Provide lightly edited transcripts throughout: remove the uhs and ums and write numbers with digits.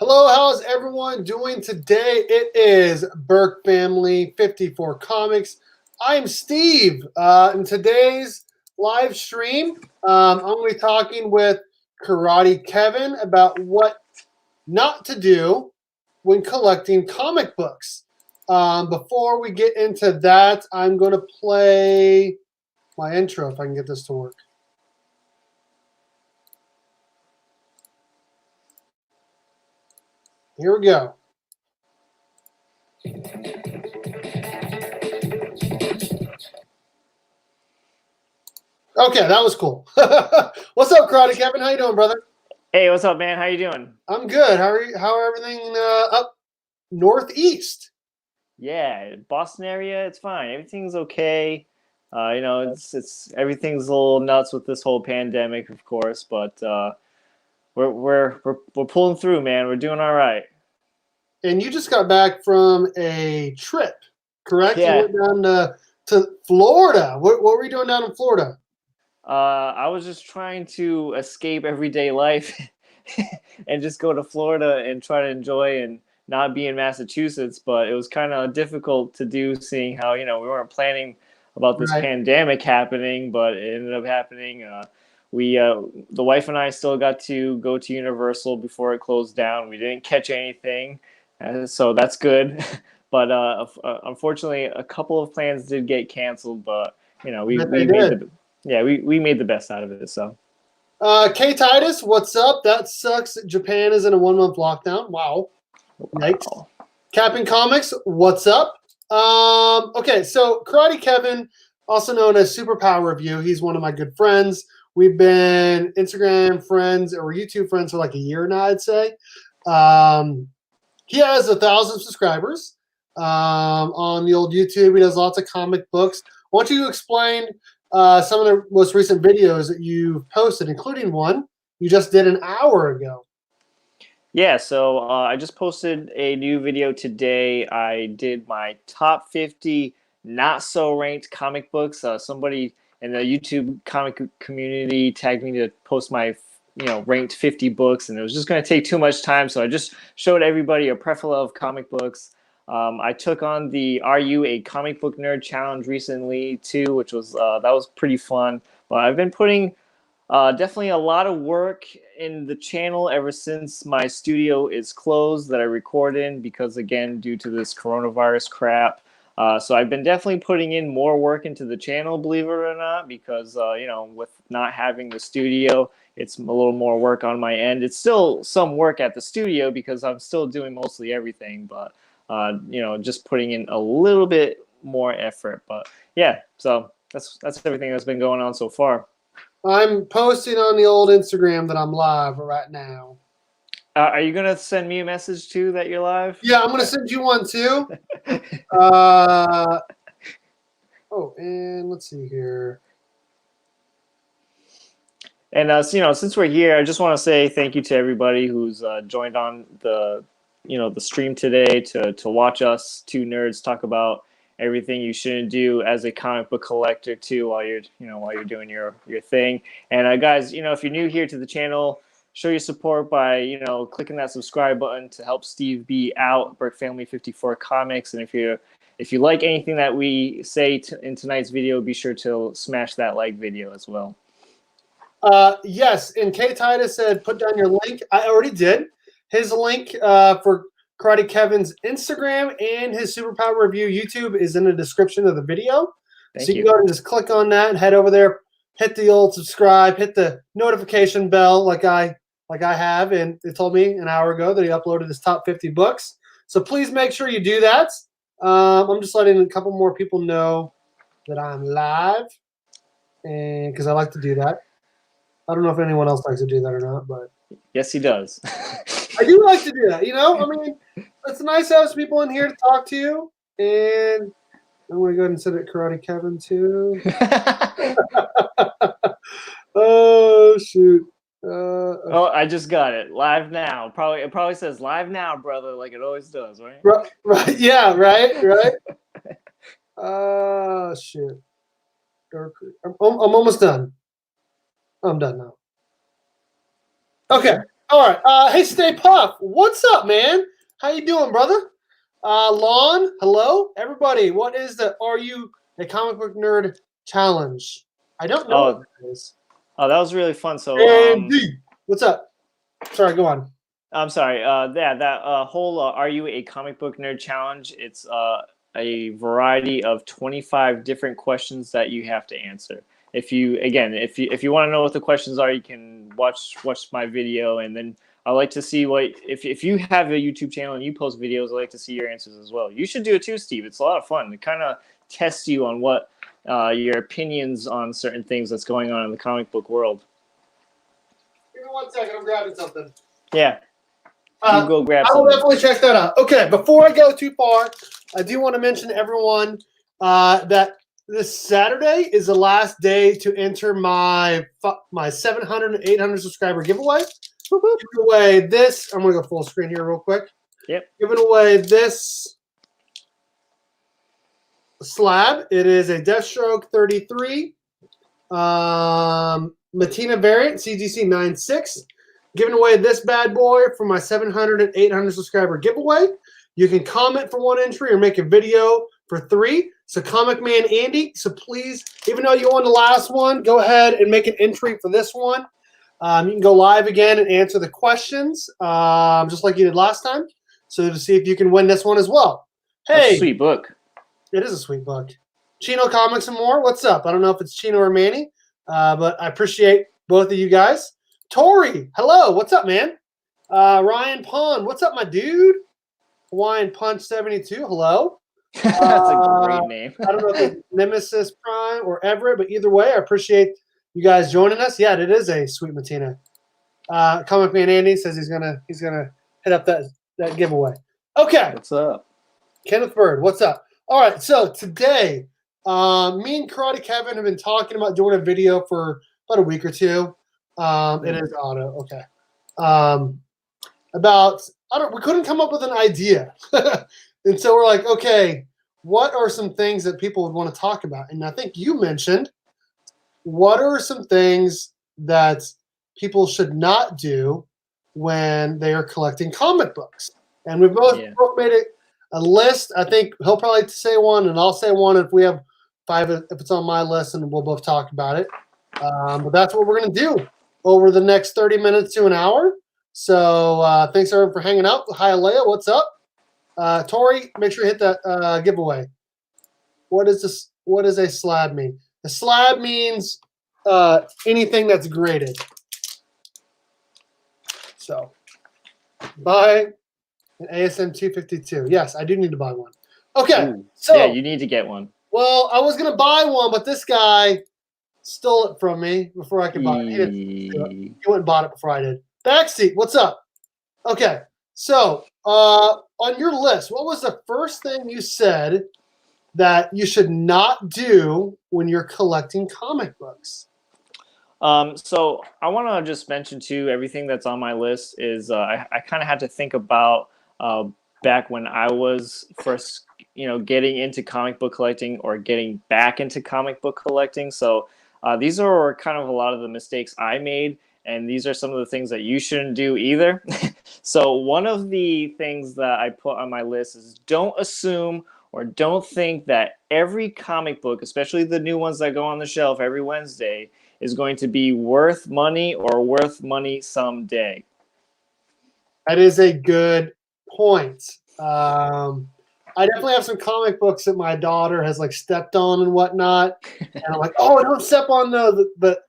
Hello, how's everyone doing today? It is Berkfamily54comics. I'm Steve. In today's live stream, I'm going to be talking with Karate Kevin about what not to do when collecting comic books. Before we get into that, I'm going to play my intro if I can get this to work. Here we go. Okay, that was cool. What's up, Karate Kevin? How you doing, brother? Hey, what's up, man? How you doing? I'm good. How are you? How are everything up northeast? Yeah, Boston area, it's fine. Everything's okay. It's everything's a little nuts with this whole pandemic, of course, but we're pulling through, man. We're doing all right. And you just got back from a trip, correct? You Yeah. went down to Florida. What were you doing down in Florida? I was just trying to escape everyday life and just go to Florida and try to enjoy and not be in Massachusetts, but it was kind of difficult to do seeing how, we weren't planning about this Right. pandemic happening, but it ended up happening. The wife and I still got to go to Universal before it closed down. We didn't catch anything, so that's good. But unfortunately, a couple of plans did get canceled, but we, Bet they we made did. we made the best out of it. So K Titus, what's up? That sucks. Japan is in a 1-month lockdown. Wow. Yikes. wow. Captain Comics, what's up? Okay, so Karate Kevin, also known as Superpower Review, he's one of my good friends. We've been Instagram friends or YouTube friends for like a year now, I'd say. He has 1,000 subscribers on the old YouTube. He does lots of comic books. Why don't you explain some of the most recent videos that you've posted, including one you just did an hour ago? Yeah, so I just posted a new video today. I did my top 50 not so ranked comic books. Somebody in the YouTube comic community tagged me to post my ranked 50 books, and it was just going to take too much time, so I just showed everybody a plethora of comic books. I took on the Are You a Comic Book Nerd challenge recently too, which was that was pretty fun. But I've been putting definitely a lot of work in the channel ever since my studio is closed that I record in because, again, due to this coronavirus crap. So I've been definitely putting in more work into the channel, believe it or not, because, with not having the studio, it's a little more work on my end. It's still some work at the studio because I'm still doing mostly everything, but, just putting in a little bit more effort. But, yeah, so that's everything that's been going on so far. I'm posting on the old Instagram that I'm live right now. Are you gonna send me a message too that you're live? Yeah, I'm gonna send you one too. Oh, and let's see here. And since we're here, I just want to say thank you to everybody who's joined on the stream today to watch us two nerds talk about everything you shouldn't do as a comic book collector too while you're doing your thing. And guys, if you're new here to the channel, show your support by clicking that subscribe button to help Steve B out, Berkfamily54 Comics. And if you like anything that we say in tonight's video, be sure to smash that like video as well. Yes, and K Titus said put down your link. I already did. His link for Karate Kevin's Instagram and his Superpower Review YouTube is in the description of the video. So you can go and just click on that and head over there, hit the old subscribe, hit the notification bell like I have, and it told me an hour ago that he uploaded his top 50 books. So please make sure you do that. I'm just letting a couple more people know that I'm live, and because I like to do that. I don't know if anyone else likes to do that or not, but yes, he does. I do like to do that. I mean, it's nice to have some people in here to talk to, and I'm going to go ahead and send it Karate Kevin too. Oh shoot! Okay. Oh, I just got it. Live now. It probably says live now, brother, like it always does, right? Right. Yeah. Right. Shoot. I'm almost done. I'm done now. Okay. All right. Hey, Stay Puff. What's up, man? How you doing, brother? Lon, hello, everybody. What is the Are You a Comic Book Nerd challenge? I don't know what that is. Oh, that was really fun. So, Andy, what's up? Sorry, go on. I'm sorry. That whole Are You a Comic Book Nerd challenge? It's a variety of 25 different questions that you have to answer. If you want to know what the questions are, you can watch my video, and then I like to see what if you have a YouTube channel and you post videos, I like to see your answers as well. You should do it too, Steve. It's a lot of fun. It kind of tests you on what your opinions on certain things that's going on in the comic book world. Give me 1 second. I'm grabbing something. Yeah. You go grab I will something. definitely check that out. Okay, before I go too far, I do want to mention to everyone that this Saturday is the last day to enter my 700 and 800 subscriber giveaway. Giving away this. I'm going to go full screen here real quick. Yep. Giving away this slab. It is a Deathstroke 33 Matina variant, CGC 96. Giving away this bad boy for my 700 and 800 subscriber giveaway. You can comment for 1 entry or make a video for 3. So Comic Man Andy, so please, even though you won the last one, go ahead and make an entry for this one. You can go live again and answer the questions, just like you did last time. So to see if you can win this one as well. Hey, That's a sweet book. It is a sweet book. Chino Comics and More, what's up? I don't know if it's Chino or Manny, but I appreciate both of you guys. Tori, hello, what's up, man? Ryan Pond, what's up, my dude? Hawaiian Punch 72, hello. That's a great name. I don't know if it's Nemesis Prime or Everett, but either way, I appreciate you guys joining us. Yeah, it is a sweet Matina. Comic Man Andy says he's gonna hit up that giveaway. Okay. What's up? Kenneth Bird, what's up? All right, so today, me and Karate Kevin have been talking about doing a video for about a week or two. It is auto, okay. We couldn't come up with an idea. And so we're like, okay, what are some things that people would want to talk about? And I think you mentioned, what are some things that people should not do when they are collecting comic books? And we've both made it a list. I think he'll probably say one, and I'll say one if we have 5, if it's on my list, and we'll both talk about it. But that's what we're going to do over the next 30 minutes to an hour. So thanks, everyone, for hanging out. Hi, Alea, what's up? Tori, make sure you hit that giveaway. What is this? What does a slab mean? A slab means anything that's graded. So, buy an ASM 252. Yes, I do need to buy one. Okay. Ooh. So yeah, you need to get one. Well, I was gonna buy one, but this guy stole it from me before I could buy it. He went and bought it before I did. Backseat, what's up? Okay. So, on your list, what was the first thing you said that you should not do when you're collecting comic books? So I want to just mention too, everything that's on my list is I kind of had to think about back when I was first, getting into comic book collecting or getting back into comic book collecting. So these are kind of a lot of the mistakes I made, and these are some of the things that you shouldn't do either. So one of the things that I put on my list is don't assume or don't think that every comic book, especially the new ones that go on the shelf every Wednesday, is going to be worth money or worth money someday. That is a good point. I definitely have some comic books that my daughter has stepped on and whatnot, and I'm like, oh, don't step on those. But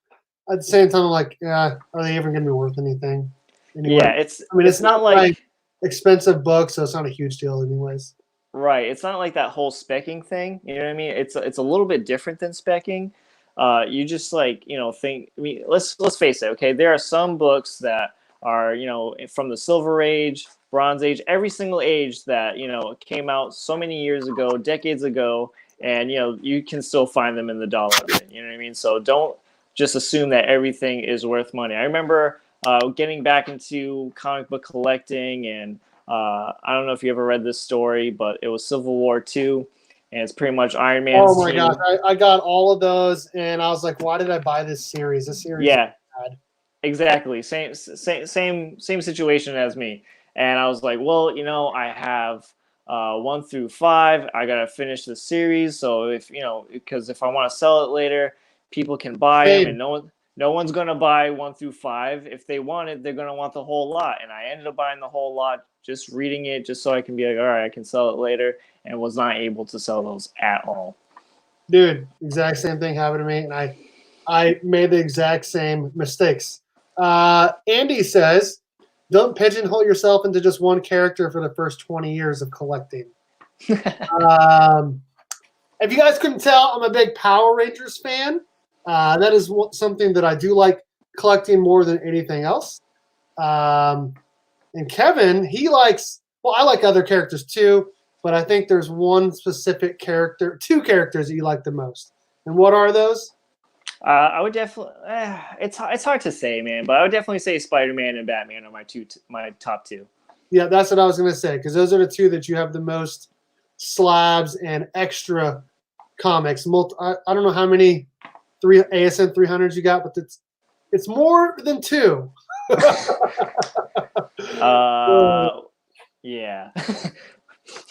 at the same time, I'm like, yeah, are they ever going to be worth anything? Anyway, yeah, it's not like expensive books, so it's not a huge deal, anyways. Right, it's not like that whole specking thing. You know what I mean? It's a little bit different than specking. You just think. I mean, let's face it. Okay, there are some books that are from the Silver Age, Bronze Age, every single age that came out so many years ago, decades ago, and you can still find them in the dollar bin. You know what I mean? So don't just assume that everything is worth money. I remember getting back into comic book collecting, and I don't know if you ever read this story, but it was Civil War II, and it's pretty much Iron Man's Oh my gosh, I got all of those, and I was like, why did I buy this series? This series is bad. exactly same situation as me. And I was like, well, I have 1 through 5. I gotta finish the series. So because if I want to sell it later, people can buy them, and Same. no one's gonna buy 1 through 5. If they want it, they're gonna want the whole lot. And I ended up buying the whole lot, just reading it, just so I can be like, all right, I can sell it later, and was not able to sell those at all. Dude, exact same thing happened to me, and I made the exact same mistakes. Andy says, "Don't pigeonhole yourself into just one character for the first 20 years of collecting." Um, if you guys couldn't tell, I'm a big Power Rangers fan. That is something that I do like collecting more than anything else. Um, and Kevin, he likes. Well, I like other characters too, but I think there's one specific character, two characters that you like the most. And what are those? I would definitely. It's hard to say, man, but I would definitely say Spider-Man and Batman are my top two. Yeah, that's what I was going to say, because those are the two that you have the most slabs and extra comics. I don't know how many ASN 300s you got, but it's more than two. Yeah.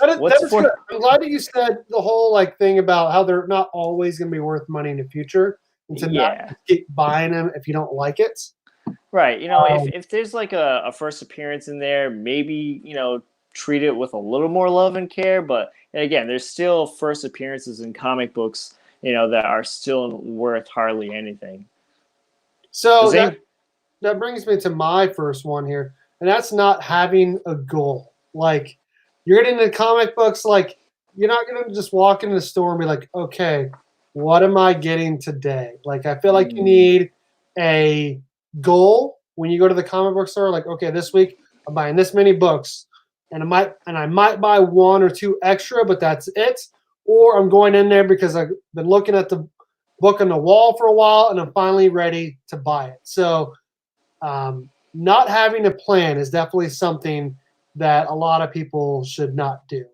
That is good. I'm glad that you said the whole thing about how they're not always going to be worth money in the future, and to not keep buying them if you don't like it. Right. If there's like a first appearance in there, maybe, treat it with a little more love and care. But again, there's still first appearances in comic books, that are still worth hardly anything. So that brings me to my first one here, and that's not having a goal. Like, you're getting into comic books, you're not going to just walk into the store and be like, okay, what am I getting today? Like, I feel like you need a goal when you go to the comic book store. Like, okay, this week I'm buying this many books, and I might buy one or two extra, but that's it. Or I'm going in there because I've been looking at the book on the wall for a while, and I'm finally ready to buy it. So, not having a plan is definitely something that a lot of people should not do.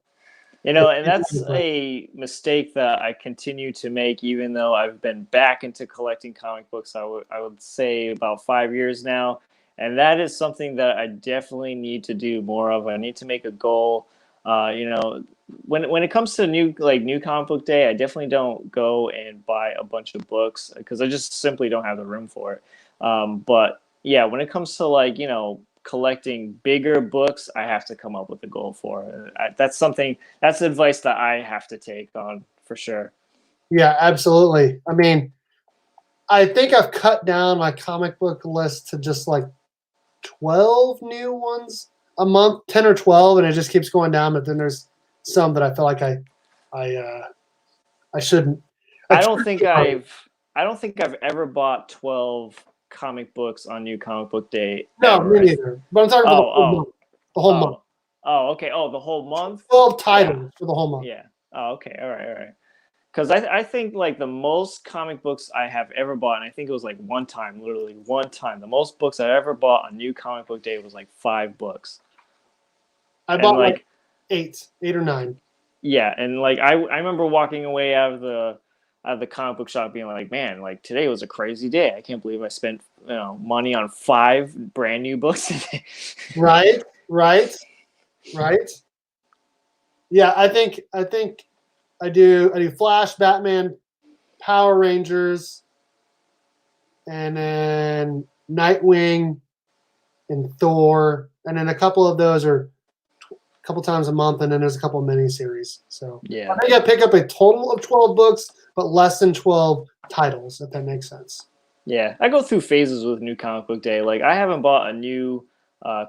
And that's a mistake that I continue to make, even though I've been back into collecting comic books. I would say about 5 years now, and that is something that I definitely need to do more of. I need to make a goal. When it comes to new comic book day, I definitely don't go and buy a bunch of books because I just simply don't have the room for it. But yeah, when it comes to collecting bigger books, I have to come up with a goal for it. That's advice that I have to take on for sure. Yeah, absolutely. I mean, I think I've cut down my comic book list to just 12 new ones a month, 10 or 12, and it just keeps going down. But then there's some that I feel like I shouldn't. I don't think I've ever bought 12 comic books on New Comic Book Day. No, me neither. But I'm talking about the whole month. The whole month. Oh, okay. Oh, the whole month? 12 titles for the whole month. Yeah. Oh, okay. All right. Because I think the most comic books I have ever bought, and I think it was literally one time. The most books I ever bought on New Comic Book Day was 5 books. I bought eight or 9. Yeah, and I remember walking away out of the comic book shop being like, man, today was a crazy day. I can't believe I spent money on 5 brand new books today. Right. Yeah, I think I do Flash, Batman, Power Rangers, and then Nightwing and Thor, and then a couple of those are a couple times a month, and then there's a couple of miniseries. So yeah, I think I pick up a total of 12 books, but less than 12 titles, if that makes sense. Yeah, I go through phases with New Comic Book Day. I haven't bought a new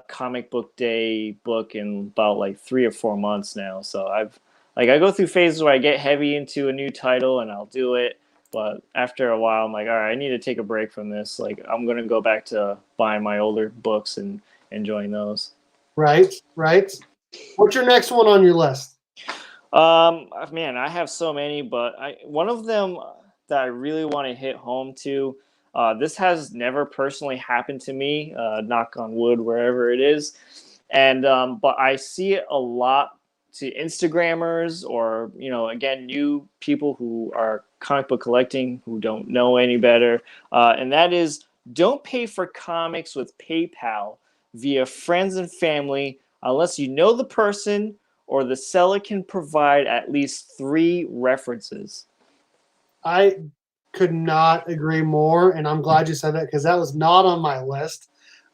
Comic Book Day book in about 3 or 4 months now. So I go through phases where I get heavy into a new title and I'll do it. But after a while, I'm like, all right, I need to take a break from this. I'm going to go back to buying my older books and enjoying those. Right. What's your next one on your list? Man, I have so many, but one of them that I really want to hit home to, this has never personally happened to me, knock on wood, wherever it is. And, but I see it a lot to Instagrammers or, again, new people who are comic book collecting who don't know any better. And that is Don't pay for comics with PayPal via friends and family unless you know the person or the seller can provide at least 3 references. I could not agree more, and I'm glad you said that because that was not on my list.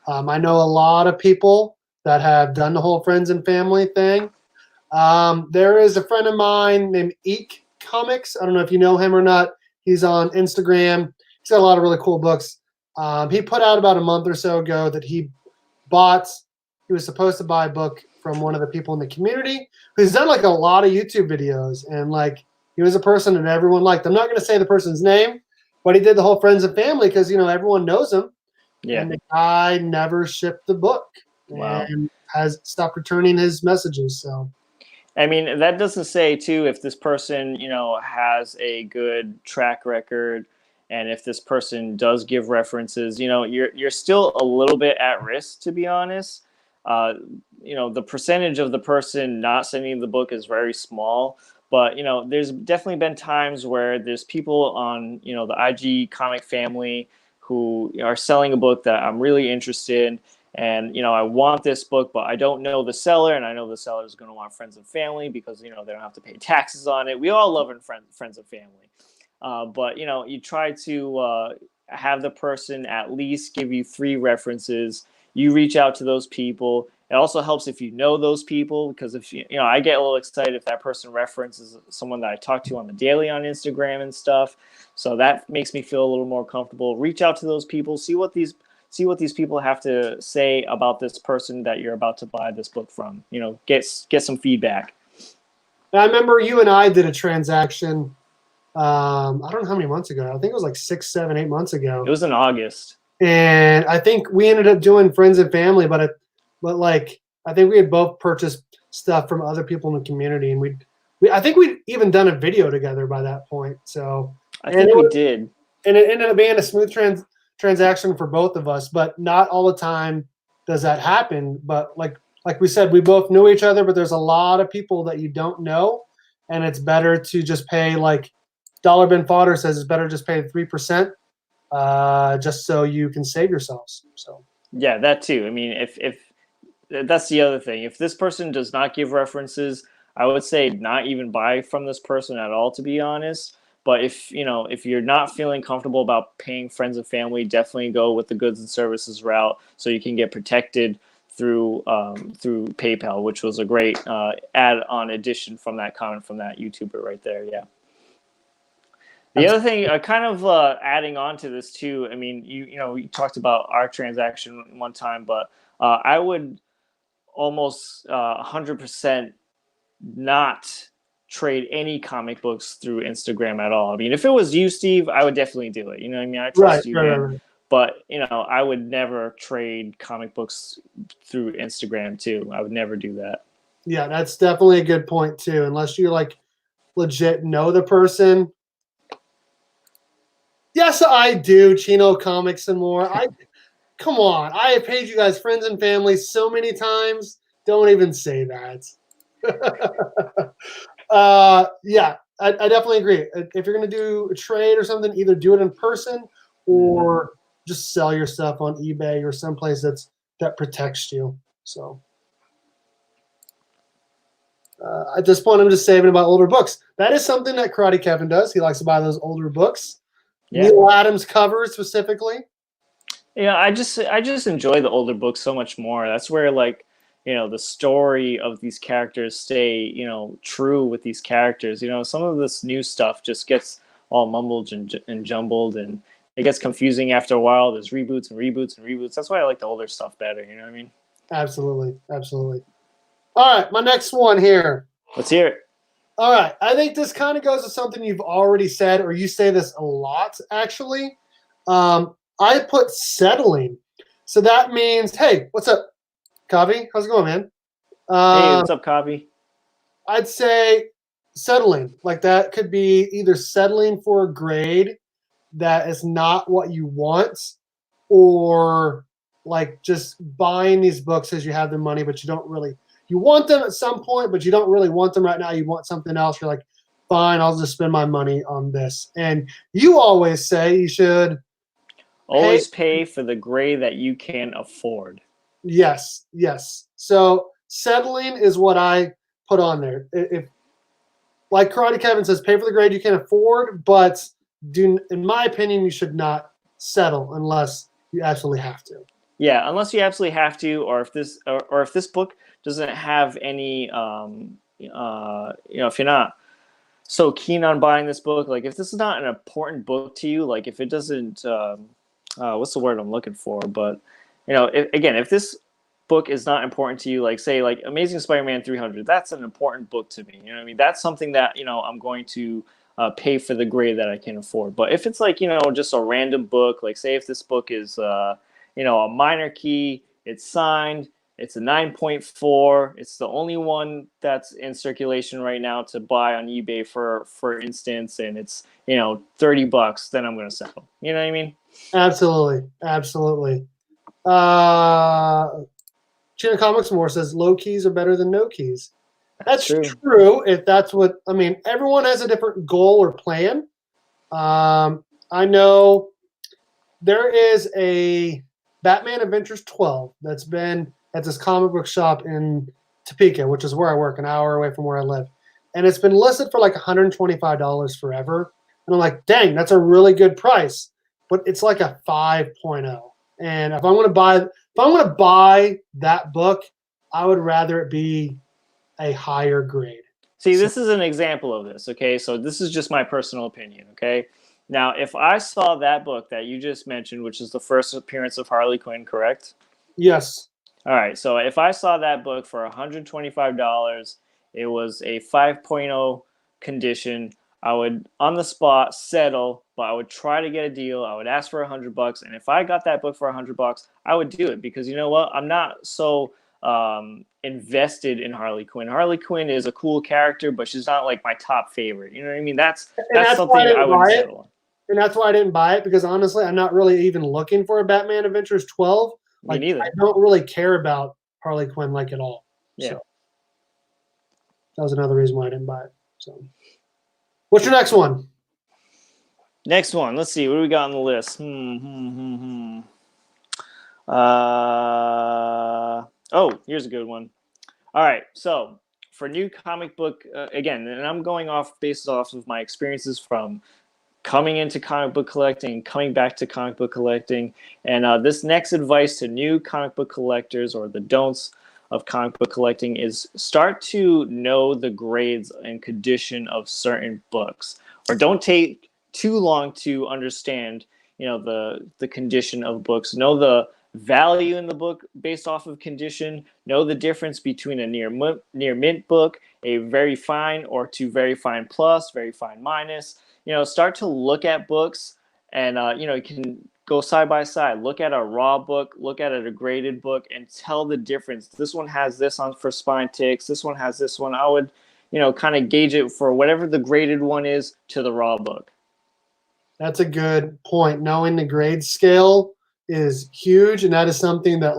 I know a lot of people that have done the whole friends and family thing. There is a friend of mine named Eek Comics. I don't know if you know him or not. He's on Instagram. He's got a lot of really cool books. He put out about a month or so ago that he was supposed to buy a book from one of the people in the community who's done like a lot of YouTube videos, and like he was a person that everyone liked. I'm not going to say the person's name, but he did the whole friends and family because everyone knows him. Yeah. And the guy never shipped the book and has stopped returning his messages. So, I mean, that doesn't say too if this person, has a good track record, and if this person does give references. You're still a little bit at risk, to be honest. The percentage of the person not sending the book is very small, but there's definitely been times where there's people on the IG comic family who are selling a book that I'm really interested in. And, I want this book, but I don't know the seller, and I know the seller is going to want friends and family because, they don't have to pay taxes on it. We all love friends and family. But, you try to have the person at least give you 3 references. You reach out to those people. It also helps if you know those people, because if I get a little excited if that person references someone that I talk to on the daily on Instagram and stuff. So that makes me feel a little more comfortable. Reach out to those people, see what these people have to say about this person that you're about to buy this book from. Get some feedback. I remember you and I did a transaction. I don't know how many months ago. I think it was like 6, 7, 8 months ago. It was in August. And I think we ended up doing friends and family, but I think we had both purchased stuff from other people in the community, and I think we'd even done a video together by that point. So I think we did, and it ended up being a smooth transaction for both of us. But not all the time does that happen. But like we said, we both knew each other, but there's a lot of people that you don't know, and it's better to just pay, like Dollar Bin Fodder says, it's better just pay 3%, just so you can save yourselves. So yeah, that too. I mean, if that's the other thing. If this person does not give references, I would say not even buy from this person at all, to be honest. But if you're not feeling comfortable about paying friends and family, definitely go with the goods and services route so you can get protected through PayPal, which was a great add-on addition from that comment from that YouTuber right there. Yeah. The other thing, kind of adding on to this too. I mean, we talked about our transaction one time, but I would almost 100% not trade any comic books through Instagram at all. I mean, if it was you, Steve, I would definitely do it. I mean, I trust you, man. Right. But, I would never trade comic books through Instagram too. I would never do that. Yeah, that's definitely a good point too. Unless you like legit know the person. Yes, I do. Chino Comics and more. Come on. I have paid you guys friends and family so many times. Don't even say that. Yeah, I definitely agree. If you're going to do a trade or something, either do it in person or just sell your stuff on eBay or someplace that protects you. So at this point, I'm just saving about older books. That is something that Karate Kevin does. He likes to buy those older books. Yeah. Neil Adams covers specifically. Yeah, I just enjoy the older books so much more. That's where the story of these characters stay, true with these characters. Some of this new stuff just gets all mumbled and jumbled, and it gets confusing after a while. There's reboots and reboots and reboots. That's why I like the older stuff better. You know what I mean? Absolutely. Absolutely. All right, my next one here. Let's hear it. All right. I think this kind of goes to something you've already said, or you say this a lot, actually. I put settling. So that means, hey, what's up, Kavi? How's it going, man? Hey, what's up, Kavi? I'd say settling. Like that could be either settling for a grade that is not what you want, or like just buying these books as you have the money, but you want them at some point, but you don't really want them right now. You want something else. You're like, fine, I'll just spend my money on this. And you always say you should Always pay for the grade that you can afford. Yes, yes. So settling is what I put on there. If, like Karate Kevin says, pay for the grade you can afford, but in my opinion, you should not settle unless you absolutely have to. Yeah, unless you absolutely have to, or if this book doesn't have any, if you're not so keen on buying this book, like if this is not an important book to you, like if it doesn't, what's the word I'm looking for? But if this book is not important to you, like say like Amazing Spider-Man 300, that's an important book to me. You know what I mean? That's something that I'm going to pay for the grade that I can afford. But if it's like just a random book, like say if this book is a minor key, it's signed, it's a 9.4. It's the only one that's in circulation right now to buy on eBay, for instance, and it's $30. Then I'm gonna settle. You know what I mean? Absolutely, absolutely. China Comics More says low keys are better than no keys. That's true. If that's what I mean, everyone has a different goal or plan. I know there is a Batman Adventures 12 that's been at this comic book shop in Topeka, which is where I work, an hour away from where I live. And it's been listed for like $125 forever. And I'm like, dang, that's a really good price. But it's like a 5.0. And if I'm going to buy that book, I would rather it be a higher grade. See, this is an example of this, okay? So this is just my personal opinion, okay? Now, if I saw that book that you just mentioned, which is the first appearance of Harley Quinn, correct? Yes. All right, so if I saw that book for $125, it was a 5.0 condition, I would, on the spot, settle, but I would try to get a deal. I would ask for $100, and if I got that book for $100, I would do it because you know what? I'm not so invested in Harley Quinn. Harley Quinn is a cool character, but she's not like my top favorite. You know what I mean? That's something I would settle on. And that's why I didn't buy it, because honestly, I'm not really even looking for a Batman Adventures 12. Me neither. I don't really care about Harley Quinn like at all. Yeah. So that was another reason why I didn't buy it. So what's your next one? Next one. Let's see. What do we got on the list? Here's a good one. All right. So for new comic book, again, and I'm going based off of my experiences from coming into comic book collecting, coming back to comic book collecting. And this next advice to new comic book collectors, or the don'ts of comic book collecting, is start to know the grades and condition of certain books, or don't take too long to understand, the condition of books. Know the value in the book based off of condition. Know the difference between a near mint book, a very fine or to very fine plus, very fine minus. Start to look at books, and you can go side by side. Look at a raw book, look at a graded book, and tell the difference. This one has this on for spine ticks. This one has this one. I would, kind of gauge it for whatever the graded one is to the raw book. That's a good point. Knowing the grade scale is huge, and that is something that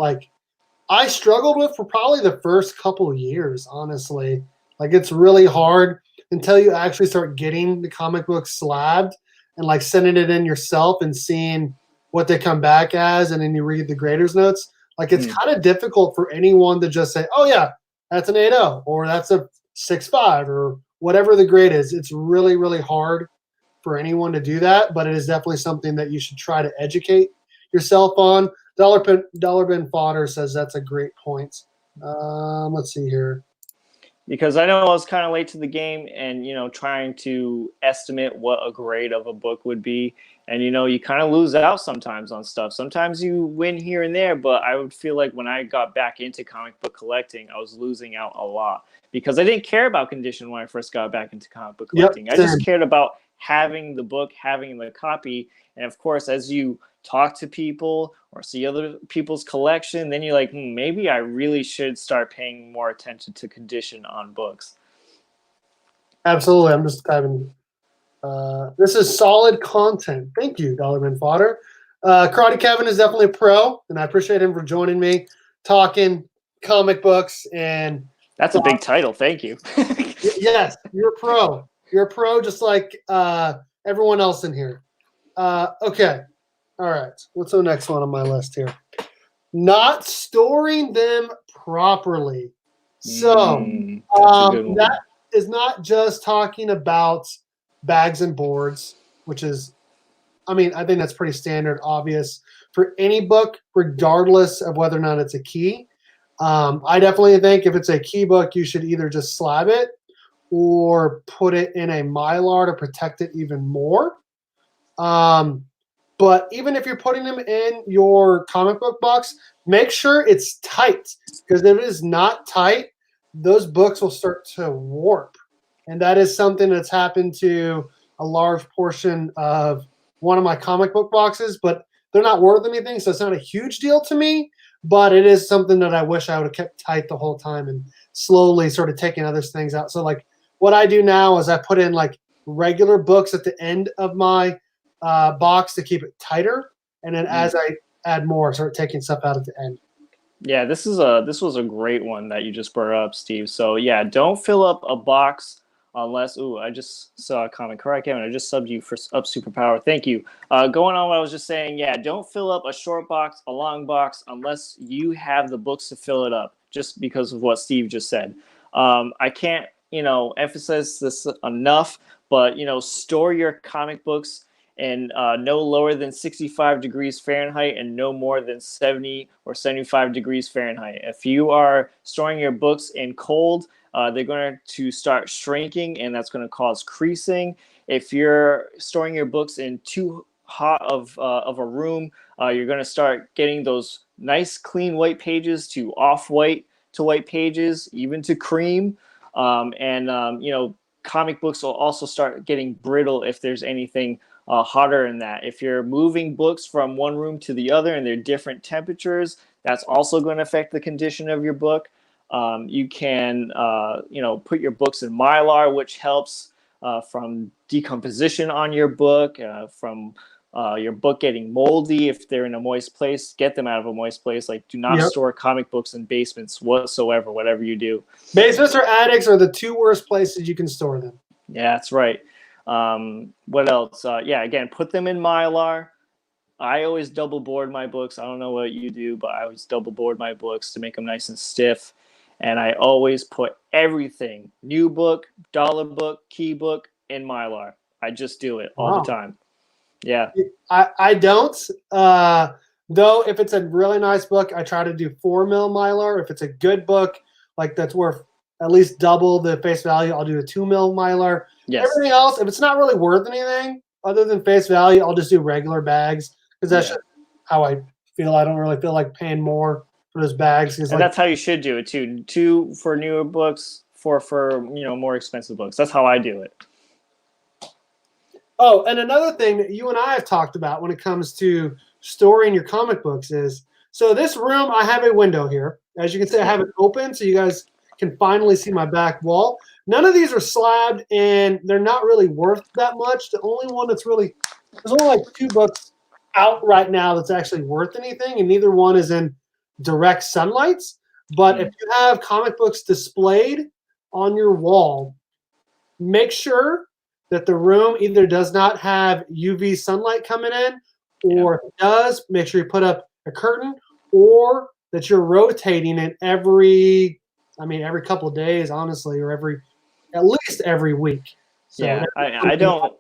I struggled with for probably the first couple of years, honestly. It's really hard until you actually start getting the comic book slabbed and sending it in yourself and seeing what they come back as, and then you read the grader's notes. It's kind of difficult for anyone to just say, oh yeah, that's an 8.0 or that's a 6.5 or whatever the grade is. It's really, really hard for anyone to do that, but it is definitely something that you should try to educate yourself on. Dollar Bin Fodder says that's a great point. Let's see here. Because I know I was kind of late to the game, and trying to estimate what a grade of a book would be, and you kind of lose out sometimes on stuff. Sometimes you win here and there, but I would feel like when I got back into comic book collecting, I was losing out a lot because I didn't care about condition when I first got back into comic book collecting. I just cared about having the book, having the copy, and of course, as you talk to people or see other people's collection, then you're like, maybe I really should start paying more attention to condition on books. Absolutely. I'm just typing. This is solid content. Thank you, Dollar Bin Fodder. Karate Kevin is definitely a pro, and I appreciate him for joining me, talking comic books. And that's a big title. Thank you. Yes, you're a pro. You're a pro just like everyone else in here. Okay. All right. What's the next one on my list here? Not storing them properly. So That's a good one. that is not just talking about bags and boards, which is, I mean, I think that's pretty standard, obvious for any book, regardless of whether or not it's a key. I definitely think if it's a key book, you should either just slab it or put it in a Mylar to protect it even more. But even if you're putting them in your comic book box, make sure it's tight, because if it is not tight, those books will start to warp. And that is something that's happened to a large portion of one of my comic book boxes, but they're not worth anything, so it's not a huge deal to me. But it is something that I wish I would have kept tight the whole time and slowly sort of taking other things out. So, like, what I do now is I put in like regular books at the end of my box to keep it tighter, and then as I add more, start taking stuff out at the end. Yeah, this was a great one that you just brought up, Steve. So yeah, don't fill up a box unless. Ooh, I just saw a comment. Correct, Kevin. I just subbed you for up Superpower. Thank you. Going on what I was just saying. Yeah, don't fill up a short box, a long box, unless you have the books to fill it up. Just because of what Steve just said. I can't emphasize this enough, but store your comic books and no lower than 65 degrees Fahrenheit and no more than 70 or 75 degrees Fahrenheit. If you are storing your books in cold, they're going to start shrinking, and that's going to cause creasing. If you're storing your books in too hot of a room, you're going to start getting those nice clean white pages to off-white to white pages, even to cream. Comic books will also start getting brittle if there's anything hotter than that. If you're moving books from one room to the other and they're different temperatures, that's also going to affect the condition of your book. You can, put your books in Mylar, which helps from decomposition on your book, from your book getting moldy. If they're in a moist place, get them out of a moist place. Like, do not store comic books in basements whatsoever, whatever you do. Basements or attics are the two worst places you can store them. Yeah, that's right. What else? Again, put them in Mylar. I always double board my books. I don't know what you do, but I always double board my books to make them nice and stiff. And I always put everything, new book, dollar book, key book, in Mylar. I just do it all the time. Yeah. I don't. Though if it's a really nice book, I try to do 4mm Mylar. If it's a good book, like that's worth at least double the face value, I'll do a 2mm Mylar. Yes. Everything else, if it's not really worth anything other than face value, I'll just do regular bags, because that's just how I feel. I don't really feel like paying more for those bags. And that's how you should do it too. 2 for newer books, 4 for more expensive books. That's how I do it. Oh, and another thing that you and I have talked about when it comes to storing your comic books is, so this room, I have a window here. As you can see, I have it open so you guys can finally see my back wall. None of these are slabbed, and they're not really worth that much. The only one that's really, there's only like 2 books out right now that's actually worth anything, and neither one is in direct sunlight. But if you have comic books displayed on your wall, make sure that the room either does not have UV sunlight coming in, or if it does, make sure you put up a curtain, or that you're rotating it every couple of days, honestly, or at least every week. So yeah, I don't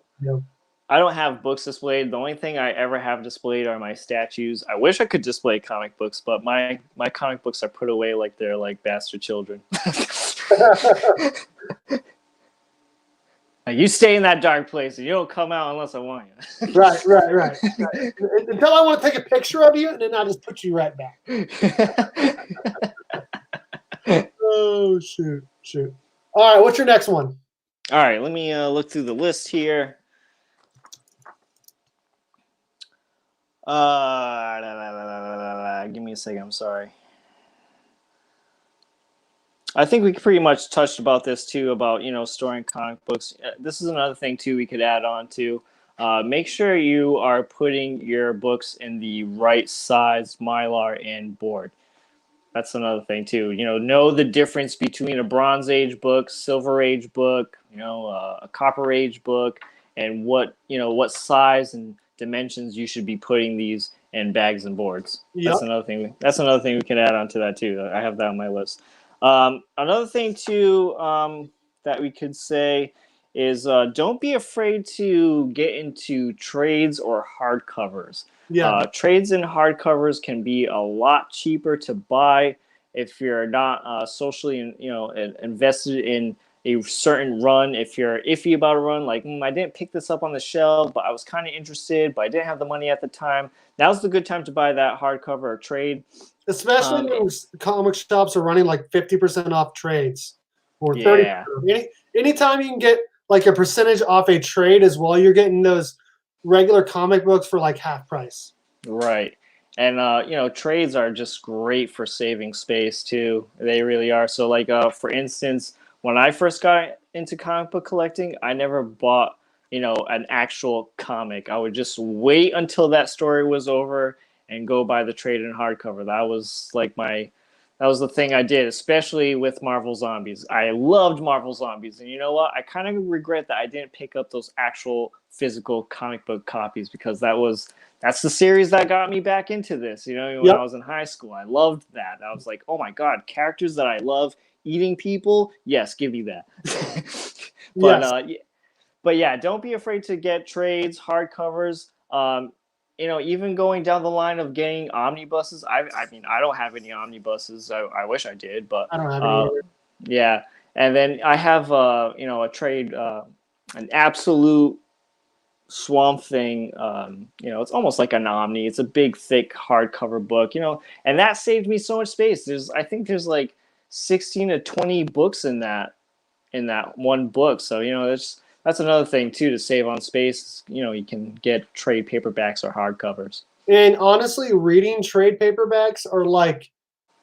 have books displayed. The only thing I ever have displayed are my statues. I wish I could display comic books, but my comic books are put away like they're like bastard children. You stay in that dark place and you don't come out unless I want you. Right. Until I want to take a picture of you, and then I'll just put you right back. Oh, shoot. All right, what's your next one? All right, let me look through the list here. Give me a second. I'm sorry. I think we pretty much touched about this too, about storing comic books. This is another thing too we could add on to. Make sure you are putting your books in the right size Mylar and board. That's another thing too. Know the difference between a Bronze Age book, Silver Age book, a Copper Age book, and what size and dimensions you should be putting these in bags and boards. Yep. That's another thing. That's another thing we can add on to that too. I have that on my list. Another thing too that we could say is don't be afraid to get into trades or hardcovers. Yeah. Trades and hardcovers can be a lot cheaper to buy if you're not socially, invested in a certain run. If you're iffy about a run, like I didn't pick this up on the shelf, but I was kind of interested, but I didn't have the money at the time. Now's the good time to buy that hardcover or trade. Especially when comic shops are running like 50% off trades or 30%. Yeah. Anytime you can get like a percentage off a trade as well, you're getting those regular comic books for like half price. Right. And, trades are just great for saving space too. They really are. So like, for instance, when I first got into comic book collecting, I never bought, an actual comic. I would just wait until that story was over and go buy the trade and hardcover. That was the thing I did, especially with Marvel Zombies. I loved Marvel Zombies. And you know what? I kind of regret that I didn't pick up those actual physical comic book copies because that's the series that got me back into this. When I was in high school, I loved that. I was like, oh my God, characters that I love eating people. Yes, give me that. But yeah, don't be afraid to get trades, hardcovers. Even going down the line of getting omnibuses. I don't have any omnibuses. I wish I did, but I don't have any either. Yeah, and then I have a trade, an absolute Swamp Thing. It's almost like an omni. It's a big, thick hardcover book. And that saved me so much space. I think there's like 16 to 20 books in that one book. So that's another thing too to save on space. You can get trade paperbacks or hardcovers. And honestly, reading trade paperbacks are like,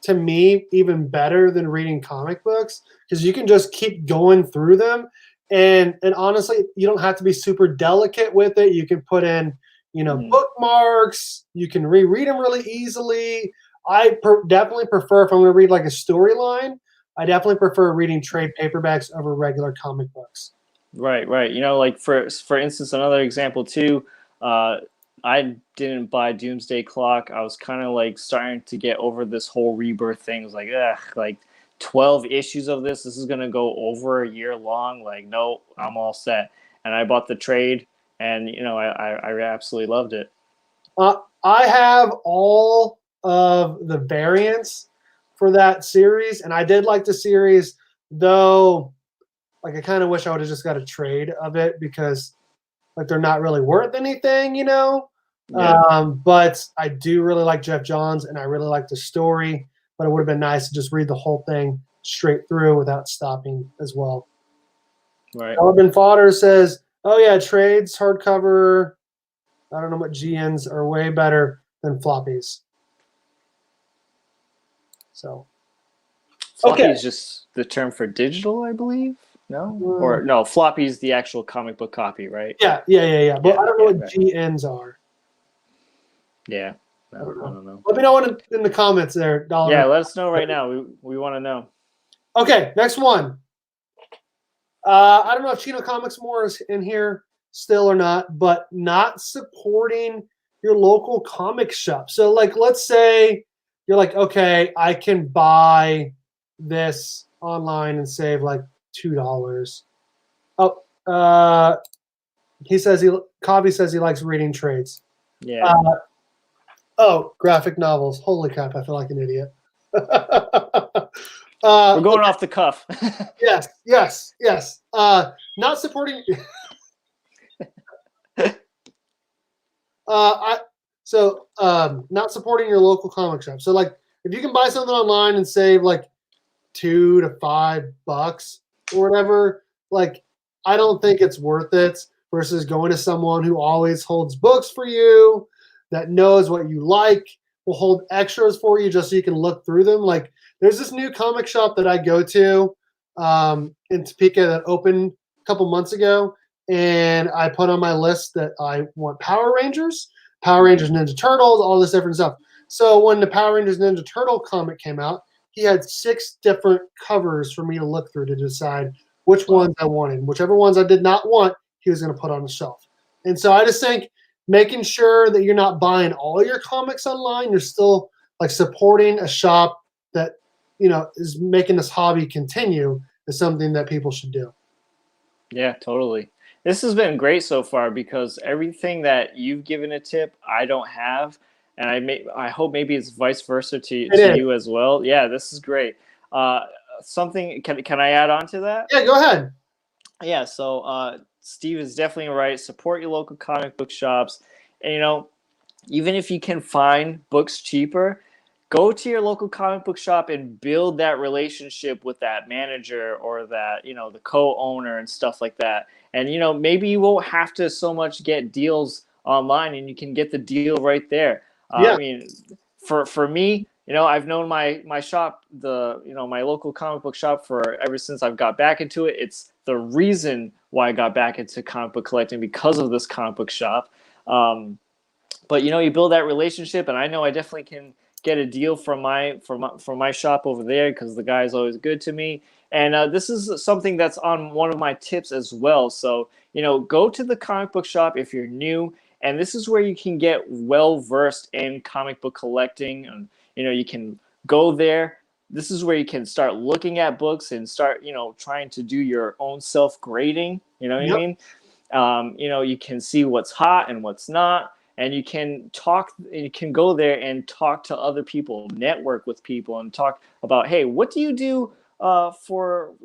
to me, even better than reading comic books because you can just keep going through them. And honestly, you don't have to be super delicate with it. You can put in, bookmarks. You can reread them really easily. I definitely prefer, if I'm going to read like a storyline, I definitely prefer reading trade paperbacks over regular comic books. Right. Like for instance, another example too. I didn't buy Doomsday Clock. I was kind of like starting to get over this whole rebirth thing. It was like, like 12 issues of this. This is gonna go over a year long. Like, no, I'm all set. And I bought the trade, and I absolutely loved it. I have all of the variants for that series, and I did like the series, though. Like, I kind of wish I would have just got a trade of it because, like, they're not really worth anything, Yeah. But I do really like Jeff Johns, and I really like the story. But it would have been nice to just read the whole thing straight through without stopping as well. Right. Elvin Fodder says, "Oh yeah, trades, hardcover. I don't know what GNs are way better than floppies." So, floppy is just the term for digital, I believe. No, or no, floppy is the actual comic book copy, right? Yeah. But I don't know what GNs are. Yeah, I don't know. Let me know in the comments there, Dollar. Yeah, let us know right now. We want to know. Okay, next one. I don't know if Chino Comics More is in here still or not, but not supporting your local comic shop. So, like, let's say you're like, okay, I can buy this online and save like $2. Oh, Kavi says he likes reading trades. Yeah. Graphic novels. Holy crap! I feel like an idiot. We're going off the cuff. Yes. Not supporting. Not supporting your local comic shop. So, like, if you can buy something online and save like $2 to $5 or whatever, like, I don't think it's worth it versus going to someone who always holds books for you, that knows what you like, will hold extras for you just so you can look through them. Like, there's this new comic shop that I go to in Topeka that opened a couple months ago, and I put on my list that I want Power Rangers, Ninja Turtles, all this different stuff. So when the Power Rangers Ninja Turtle comic came out, he had 6 different covers for me to look through to decide which ones I wanted. Whichever ones I did not want, he was going to put on the shelf. And so I just think making sure that you're not buying all your comics online. You're still like supporting a shop that, you know, is making this hobby continue is something that people should do. Yeah, totally. This has been great so far because everything that you've given a tip, I don't have, and I hope maybe it's vice versa It to is. you as well. Yeah, this is great. Uh, something can I add on to that? Yeah, go ahead. Yeah, so Steve is definitely right. Support your local comic book shops, and even if you can find books cheaper, go to your local comic book shop and build that relationship with that manager or that, the co-owner and stuff like that. And maybe you won't have to so much get deals online and you can get the deal right there. I Yeah, mean, for me, I've known my shop, my local comic book shop, for ever since I've got back into it. It's the reason why I got back into comic book collecting, because of this comic book shop. But you build that relationship, and I know I definitely can get a deal from my shop over there because the guy's always good to me. And this is something that's on one of my tips as well. So go to the comic book shop if you're new, and this is where you can get well versed in comic book collecting, and you can go there. This is where you can start looking at books and start trying to do your own self grading. You know what I yep, mean? You can see what's hot and what's not, and you can go there and talk to other people, network with people, and talk about, hey, what do you do for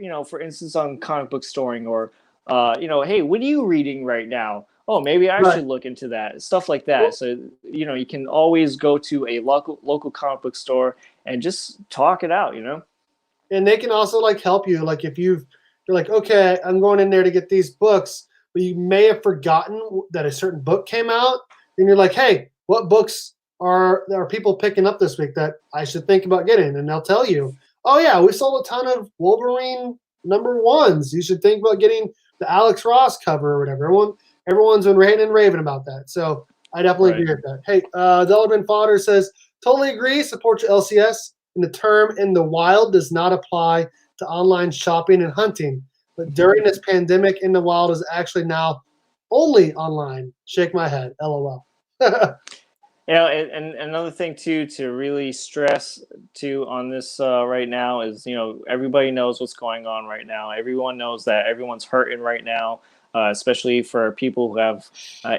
instance, on comic book storing, or hey, what are you reading right now? Oh, maybe I right. should look into that, stuff like that. So you can always go to a local comic book store and just talk it out. And they can also like help you. Like if you're like, okay, I'm going in there to get these books, but you may have forgotten that a certain book came out, and you're like, hey, what books are people picking up this week that I should think about getting? And they'll tell you, oh yeah, we sold a ton of Wolverine #1s. You should think about getting the Alex Ross cover or whatever. Everyone's been ranting and raving about that. So I definitely Right. agree with that. Hey, Delabin Fodder says, totally agree. Support your LCS. And the term in the wild does not apply to online shopping and hunting. But during this pandemic, in the wild is actually now only online. Shake my head. LOL. And another thing too to really stress too on this right now is, everybody knows what's going on right now. Everyone knows that everyone's hurting right now, especially for people who have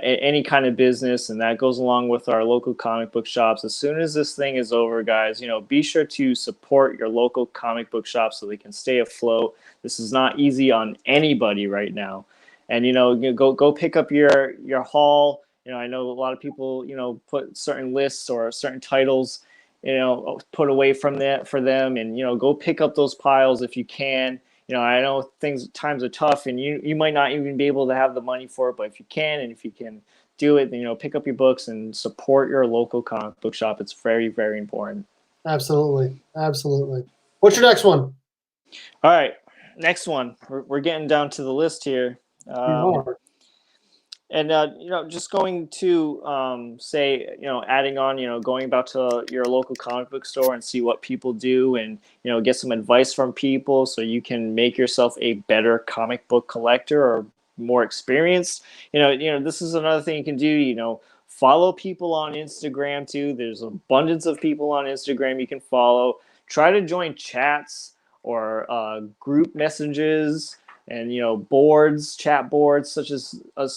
any kind of business, and that goes along with our local comic book shops. As soon as this thing is over, guys, be sure to support your local comic book shop so they can stay afloat. This is not easy on anybody right now, and go pick up your haul. I know a lot of people, put certain lists or certain titles, put away from that for them, and go pick up those piles if you can. I know times are tough, and you might not even be able to have the money for it, but if you can, and if you can do it, then pick up your books and support your local comic book shop. It's very, very important. Absolutely. Absolutely. What's your next one? All right, next one. We're getting down to the list here. We are. And just going to say, adding on, going back to your local comic book store and see what people do, and get some advice from people so you can make yourself a better comic book collector or more experienced. This is another thing you can do. Follow people on Instagram too. There's abundance of people on Instagram you can follow. Try to join chats or group messages, and boards, chat boards, such as like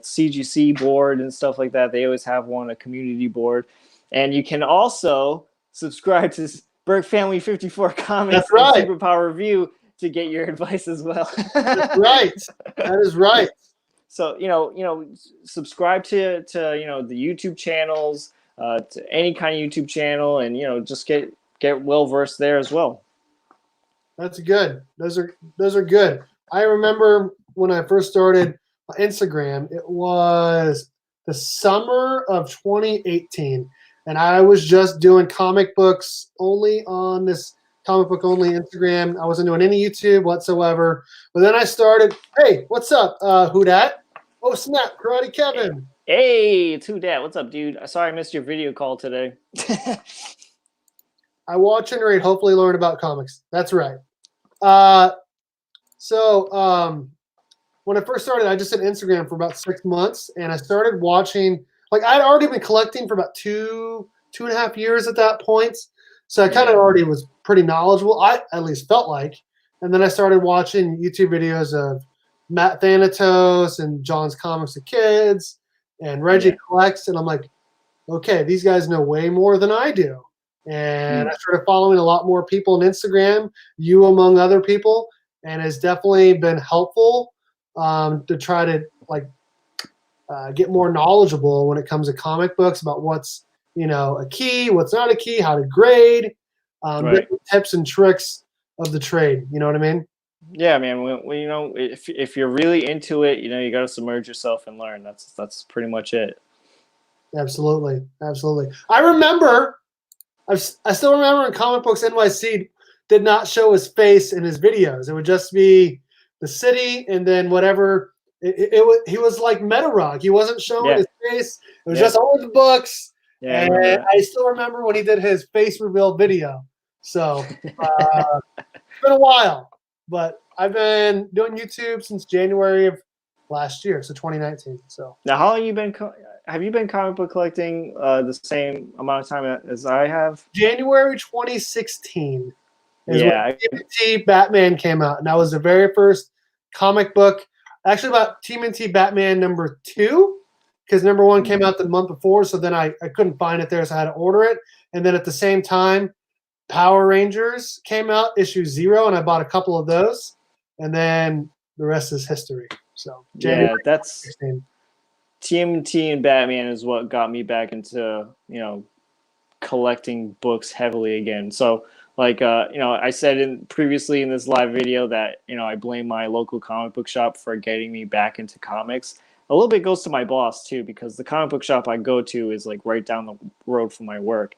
CGC board and stuff like that. They always have one, a community board. And you can also subscribe to Berkfamily54 That's comics and right. Superpower review to get your advice as well. That's right. That is right. So subscribe to the YouTube channels, to any kind of YouTube channel, and just get well versed there as well. That's good. Those are good. I remember when I first started Instagram, it was the summer of 2018, and I was just doing comic books only on this comic book only Instagram. I wasn't doing any YouTube whatsoever. But then I started, hey, what's up? Who dat? Oh snap, Karate Kevin. Hey, it's Who Dat? What's up, dude? Sorry I missed your video call today. I watch and read, hopefully learn about comics. That's right. Uh, so when when I first started, I just did Instagram for about 6 months, and I started watching. Like I'd already been collecting for about 2.5 years at that point, so I kind of already was pretty knowledgeable. I at least felt like, and then I started watching YouTube videos of Matt Thanatos and John's Comics of Kids and Reggie Collects, and I'm like, okay, these guys know way more than I do. And I started following a lot more people on Instagram, you among other people, and it's definitely been helpful to try to get more knowledgeable when it comes to comic books about what's a key, what's not a key, how to grade, different tips and tricks of the trade. You know what I mean? Yeah, man. When if you're really into it, you got to submerge yourself and learn. That's pretty much it. Absolutely, absolutely. I still remember in Comic Books NYC did not show his face in his videos. It would just be the city and then whatever. He was like Meta Rock. He wasn't showing his face. It was just all the books. Yeah, and I still remember when he did his face reveal video. So it's been a while, but I've been doing YouTube since January of last year, so 2019. So now, how long have you been comic book collecting the same amount of time as I have? January 2016 is when TMNT Batman came out, and that was the very first comic book. Actually, about TMNT Batman #2, because #1 came out the month before, so then I couldn't find it there, so I had to order it. And then at the same time, Power Rangers came out, issue 0, and I bought a couple of those. And then the rest is history. So January that's 2016. TMNT and Batman is what got me back into collecting books heavily again. So I said previously in this live video that I blame my local comic book shop for getting me back into comics. A little bit goes to my boss too, because the comic book shop I go to is like right down the road from my work.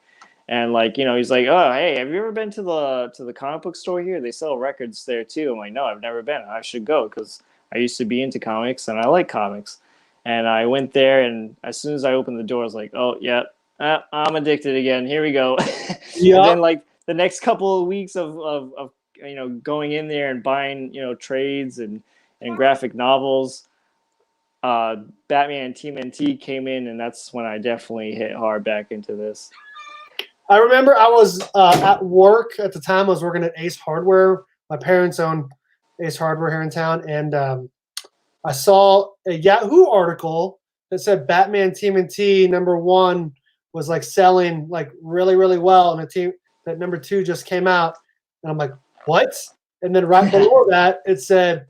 And he's like, oh, hey, have you ever been to the comic book store here? They sell records there too. I'm like, no, I've never been. I should go because I used to be into comics and I like comics. And I went there, and as soon as I opened the door, I was like, oh, yeah, I'm addicted again. Here we go. And then the next couple of weeks of going in there and buying trades and graphic novels, Batman and TMNT came in, and that's when I definitely hit hard back into this. I remember I was at work at the time. I was working at Ace Hardware. My parents own Ace Hardware here in town, and I saw a Yahoo article that said Batman TMNT #1 was selling really, really well, and that #2 just came out, and I'm like, what? And then right below that it said,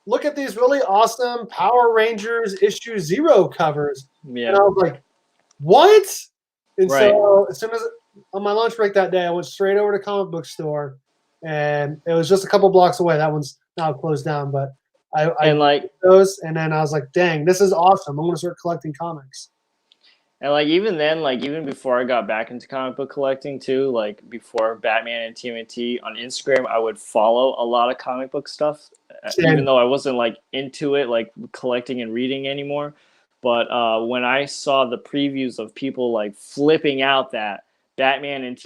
look at these really awesome Power Rangers issue 0 covers. And I was like, what? And so as soon as on my lunch break that day, I went straight over to comic book store, and it was just a couple blocks away. That one's now closed down, but I those, and then I was like, dang, this is awesome. I'm going to start collecting comics. And even then, even before I got back into comic book collecting too, before Batman and TMNT on Instagram, I would follow a lot of comic book stuff, even though I wasn't into it, collecting and reading anymore. But when I saw the previews of people flipping out that Batman and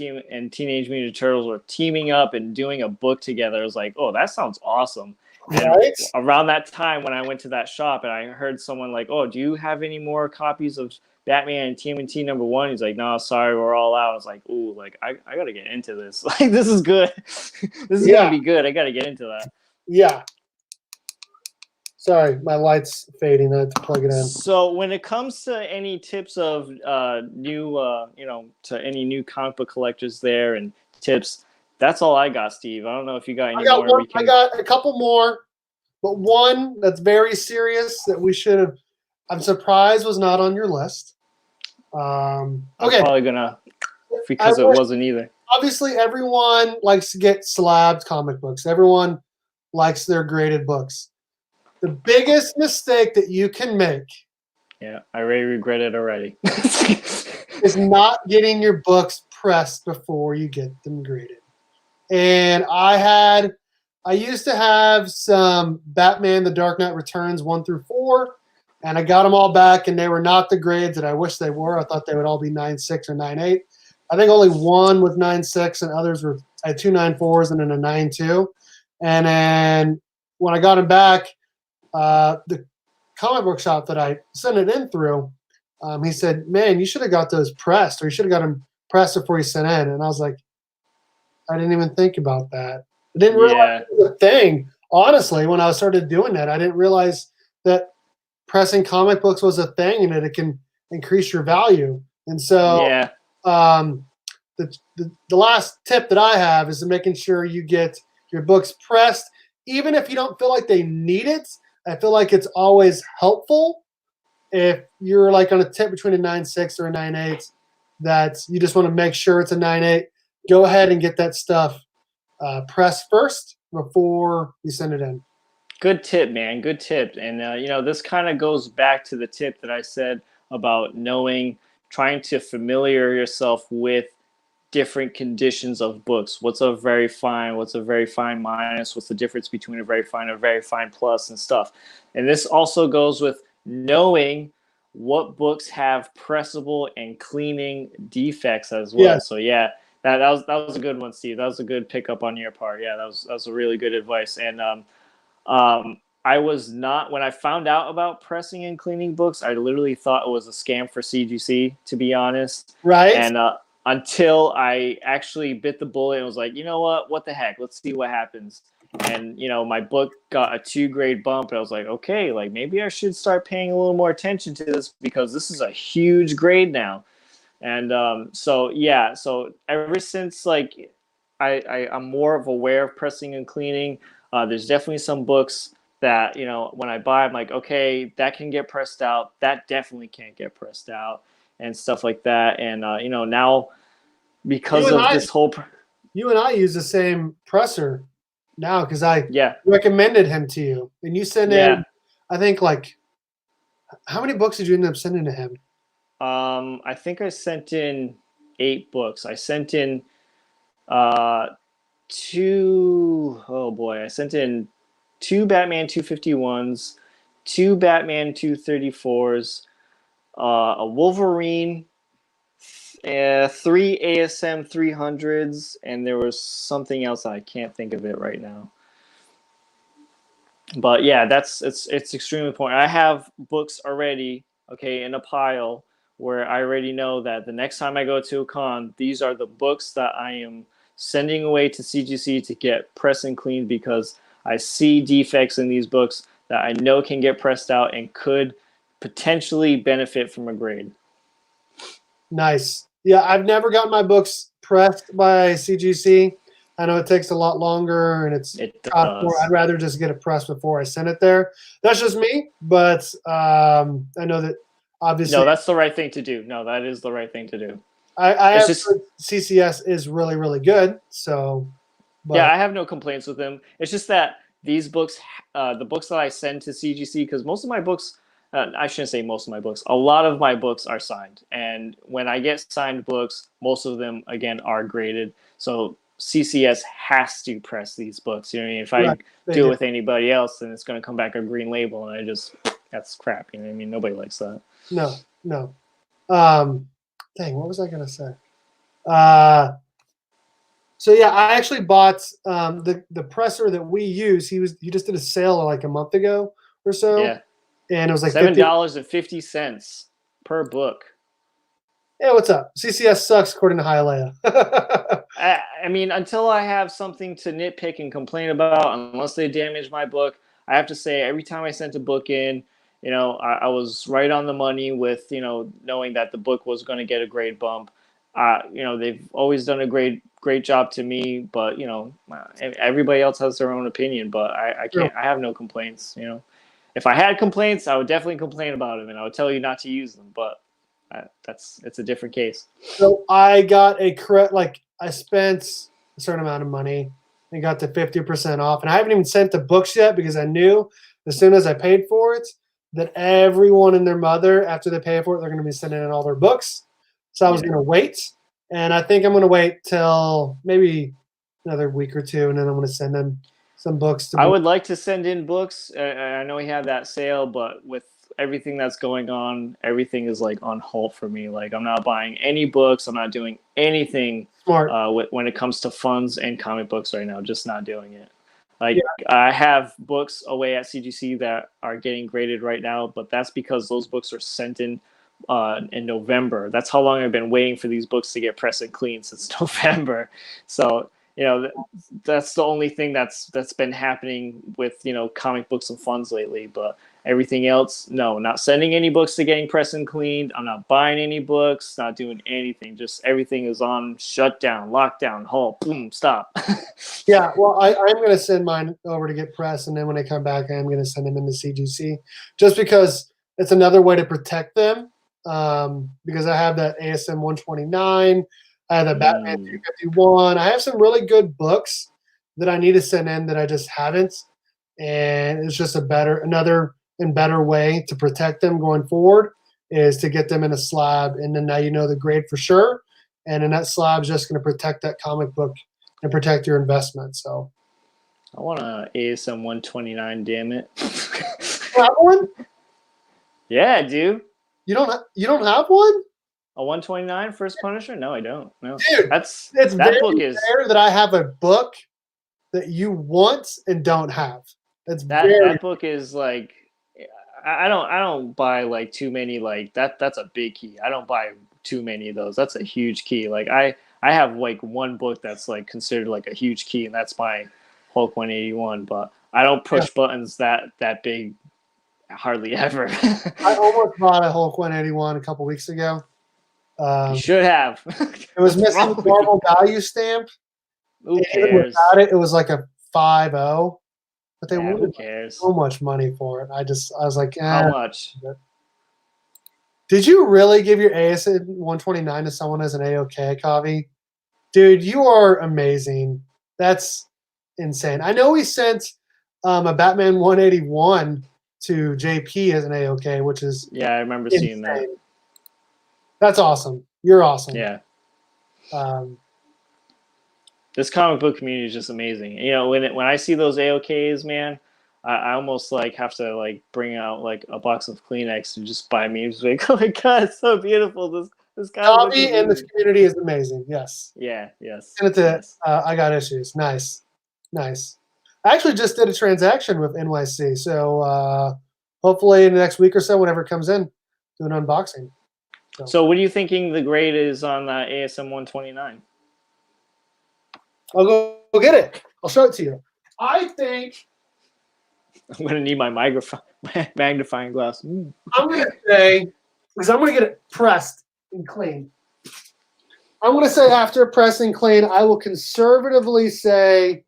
Teenage Mutant Turtles were teaming up and doing a book together, I was like, oh, that sounds awesome. And around that time when I went to that shop and I heard someone oh, do you have any more copies of Batman and TMNT #1? He's like, no, sorry, we're all out. I was like, ooh, I got to get into this. This is good. This is going to be good. I got to get into that. Yeah. Sorry, my light's fading. I had to plug it in. So when it comes to any tips of to any new comic book collectors there and tips, that's all I got, Steve. I don't know if you got any more. I got a couple more, but one that's very serious that we should have. I'm surprised was not on your list. I'm probably gonna because it wasn't either. Obviously, everyone likes to get slabbed comic books. Everyone likes their graded books. The biggest mistake that you can make, I already regret it already, is not getting your books pressed before you get them graded. And I used to have some Batman: The Dark Knight Returns 1 through 4, and I got them all back, and they were not the grades that I wish they were. I thought they would all be 9.6 or 9.8. I think only one was 9.6, and others I had 2 9.4s and then a 9.2. And then when I got them back, the comic book shop that I sent it in through, he said, "Man, you should have got those pressed, or you should have got them pressed before you sent in." And I was like, I didn't even think about that. I didn't realize Yeah. it was a thing. Honestly, when I started doing that, I didn't realize that pressing comic books was a thing and that it can increase your value. And so, Yeah. um, the last tip that I have is making sure you get your books pressed, even if you don't feel like they need it. I feel like it's always helpful if you're like on a tip between a 9.6 or a 9.8, that you just want to make sure it's a 9.8. Go ahead and get that stuff pressed first before you send it in. Good tip, man. Good tip. And, this kind of goes back to the tip that I said about trying to familiar yourself with different conditions of books. What's a very fine? What's a very fine minus? What's the difference between a very fine plus and stuff? And this also goes with knowing what books have pressable and cleaning defects as well. Yes. So yeah, that was a good one, Steve. That was a good pickup on your part. Yeah, that was a really good advice. And I was not, when I found out about pressing and cleaning books, I literally thought it was a scam for CGC, to be honest. Right? And until I actually bit the bullet and was like, you know what the heck? Let's see what happens. And, my book got a 2-grade bump. And I was like, okay, like maybe I should start paying a little more attention to this because this is a huge grade now. And so ever since like I'm more of aware of pressing and cleaning, there's definitely some books that, when I buy, I'm like, okay, that can get pressed out. That definitely can't get pressed out and stuff like that. And, now because of this whole, You and I use the same presser now because I yeah, recommended him to you. And you sent yeah. in, I think, like, how many books did you end up sending to him? I think I sent in 8 books. I sent in uh, I sent in 2 Batman 251s, 2 Batman 234s, a Wolverine, 3 ASM 300s, and there was something else I can't think of it right now. But yeah, it's extremely important. I have books already, okay, in a pile where I already know that the next time I go to a con, these are the books that I am sending away to CGC to get pressed and cleaned because I see defects in these books that I know can get pressed out and could potentially benefit from a grade. Nice. Yeah, I've never gotten my books pressed by CGC. I know it takes a lot longer and it's It cost more. does. I'd rather just get it pressed before I send it there. That's just me, but I know that obviously. No, that's the right thing to do. No, that is the right thing to do. I It's have just heard CCS is really, really good. So, but yeah, I have no complaints with them. It's just that these books, the books that I send to CGC, because most of my books, I shouldn't say most of my books, a lot of my books are signed. And when I get signed books, most of them, again, are graded. So CCS has to press these books. You know what I mean? If I right, they do it do. with anybody else, then it's going to come back a green label. And that's crap. You know what I mean? Nobody likes that. No, no. Dang, what was I gonna say? Uh, so yeah, I actually bought the presser that we use. He just did a sale like a month ago or so, Yeah. and it was like 50. $7.50 per book. Hey, what's up? CCS sucks according to Hialeah. I mean, until I have something to nitpick and complain about, unless they damage my book, I have to say every time I sent a book in, I was right on the money with, knowing that the book was going to get a grade bump. They've always done a great job to me, but, everybody else has their own opinion, but I True. can't, I have no complaints, If I had complaints, I would definitely complain about them and I would tell you not to use them, but it's a different case. So I got a credit, like I spent a certain amount of money and got the 50% off. And I haven't even sent the books yet because I knew as soon as I paid for it that everyone and their mother, after they pay for it, they're going to be sending in all their books. So I was going to wait. And I think I'm going to wait till maybe another week or two. And then I'm going to send them some books. I would like to send in books. I know we have that sale, but with everything that's going on, everything is like on halt for me. Like I'm not buying any books. I'm not doing anything Smart. when it comes to funds and comic books right now. Just not doing it. Like I have books away at CGC that are getting graded right now, but that's because those books are sent in November. That's how long I've been waiting for these books to get pressed and clean since November. So that's the only thing that's been happening with comic books and funds lately. But everything else, no, not sending any books to getting pressed and cleaned. I'm not buying any books, not doing anything. Just everything is on shutdown, lockdown, halt, boom, stop. Yeah, well, I'm going to send mine over to get pressed, and then when I come back, I'm going to send them into CGC, just because it's another way to protect them. Because I have that ASM 129, I have the Batman 251. I have some really good books that I need to send in that I just haven't, and it's just another and better way to protect them going forward is to get them in a slab, and then now you know the grade for sure, and then that slab is just going to protect that comic book and protect your investment. So I want a ASM 129, damn it. you have one? Yeah, dude. You don't have one? A 129 First Punisher? No, I don't. No. Dude, it's that very book is rare that I have a book that you want and don't have. That book is like I don't buy like too many like that's a big key. I don't buy too many of those. That's a huge key. Like I have like one book that's like considered like a huge key, and that's my Hulk 181, but I don't push buttons that big hardly ever. I almost bought a Hulk 181 a couple weeks ago. You should have. It was missing the Marvel value stamp. Who cares? Even without it, it was like a 5.0. But they wanted so much money for it. I was like, how much? Did you really give your ASM 129 to someone as an AOK, Kavi? Dude, you are amazing. That's insane. I know we sent a Batman 181 to JP as an AOK, which is I remember insane. seeing that. That's awesome. You're awesome. Yeah. This comic book community is just amazing. When I see those AOKs, man, I almost like have to like bring out like a box of Kleenex and just buy memes. Like, oh my god, it's so beautiful. This comic book and this community is amazing. Yes. Yeah. Yes. And it's I got issues. Nice. I actually just did a transaction with NYC, so hopefully in the next week or so, whenever it comes in, do an unboxing. So what are you thinking the grade is on the ASM 129? I'll go get it. I'll show it to you. I think I'm gonna need my magnifying glass. I'm gonna say, because I'm gonna get it pressed and cleaned. I'm gonna say after pressing clean, I will conservatively say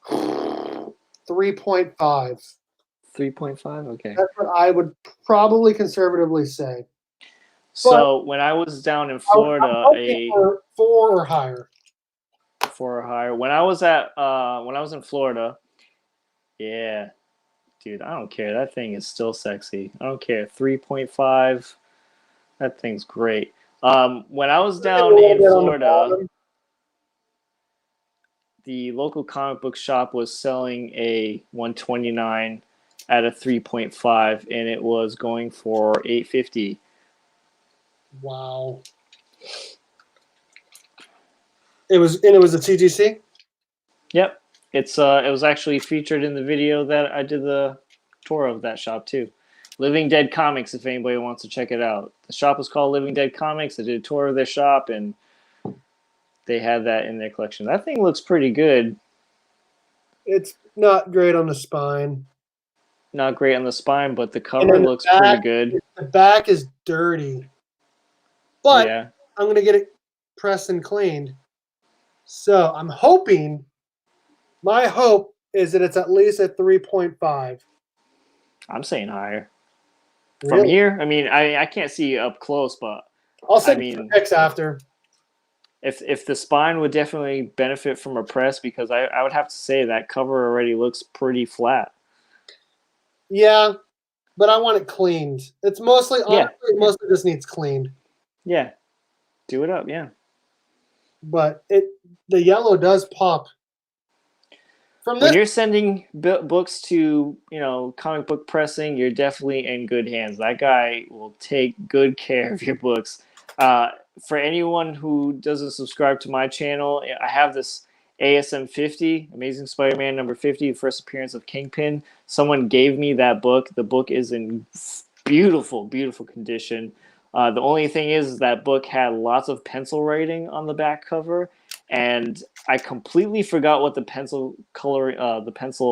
3.5. 3.5. Okay. That's what I would probably conservatively say. So when I was down in Florida, for 4 or higher. 4 or higher. When I was in Florida, yeah, dude, I don't care. That thing is still sexy. I don't care. 3.5. That thing's great. When I was down in Florida, the local comic book shop was selling a 129 at a 3.5, and it was going for $850. Wow. It was a TGC? Yep. It was actually featured in the video that I did the tour of that shop too. Living Dead Comics, if anybody wants to check it out. The shop was called Living Dead Comics. I did a tour of their shop, and they had that in their collection. That thing looks pretty good. It's not great on the spine. Not great on the spine, but the cover looks pretty good. The back is dirty. But I'm going to get it pressed and cleaned. So I'm hoping, my hope is that it's at least at 3.5. I'm saying higher. Really? From here, I mean, I can't see up close, but I'll send you pics after. If the spine would definitely benefit from a press, because I would have to say that cover already looks pretty flat. Yeah, but I want it cleaned. It's mostly, honestly, it mostly just needs cleaned. Yeah, do it up, yeah. But the yellow does pop. When you're sending books to comic book pressing, you're definitely in good hands. That guy will take good care of your books. For anyone who doesn't subscribe to my channel, I have this ASM 50, Amazing Spider-Man number 50, the first appearance of Kingpin. Someone gave me that book. The book is in beautiful, beautiful condition. The only thing is that book had lots of pencil writing on the back cover, and I completely forgot what the pencil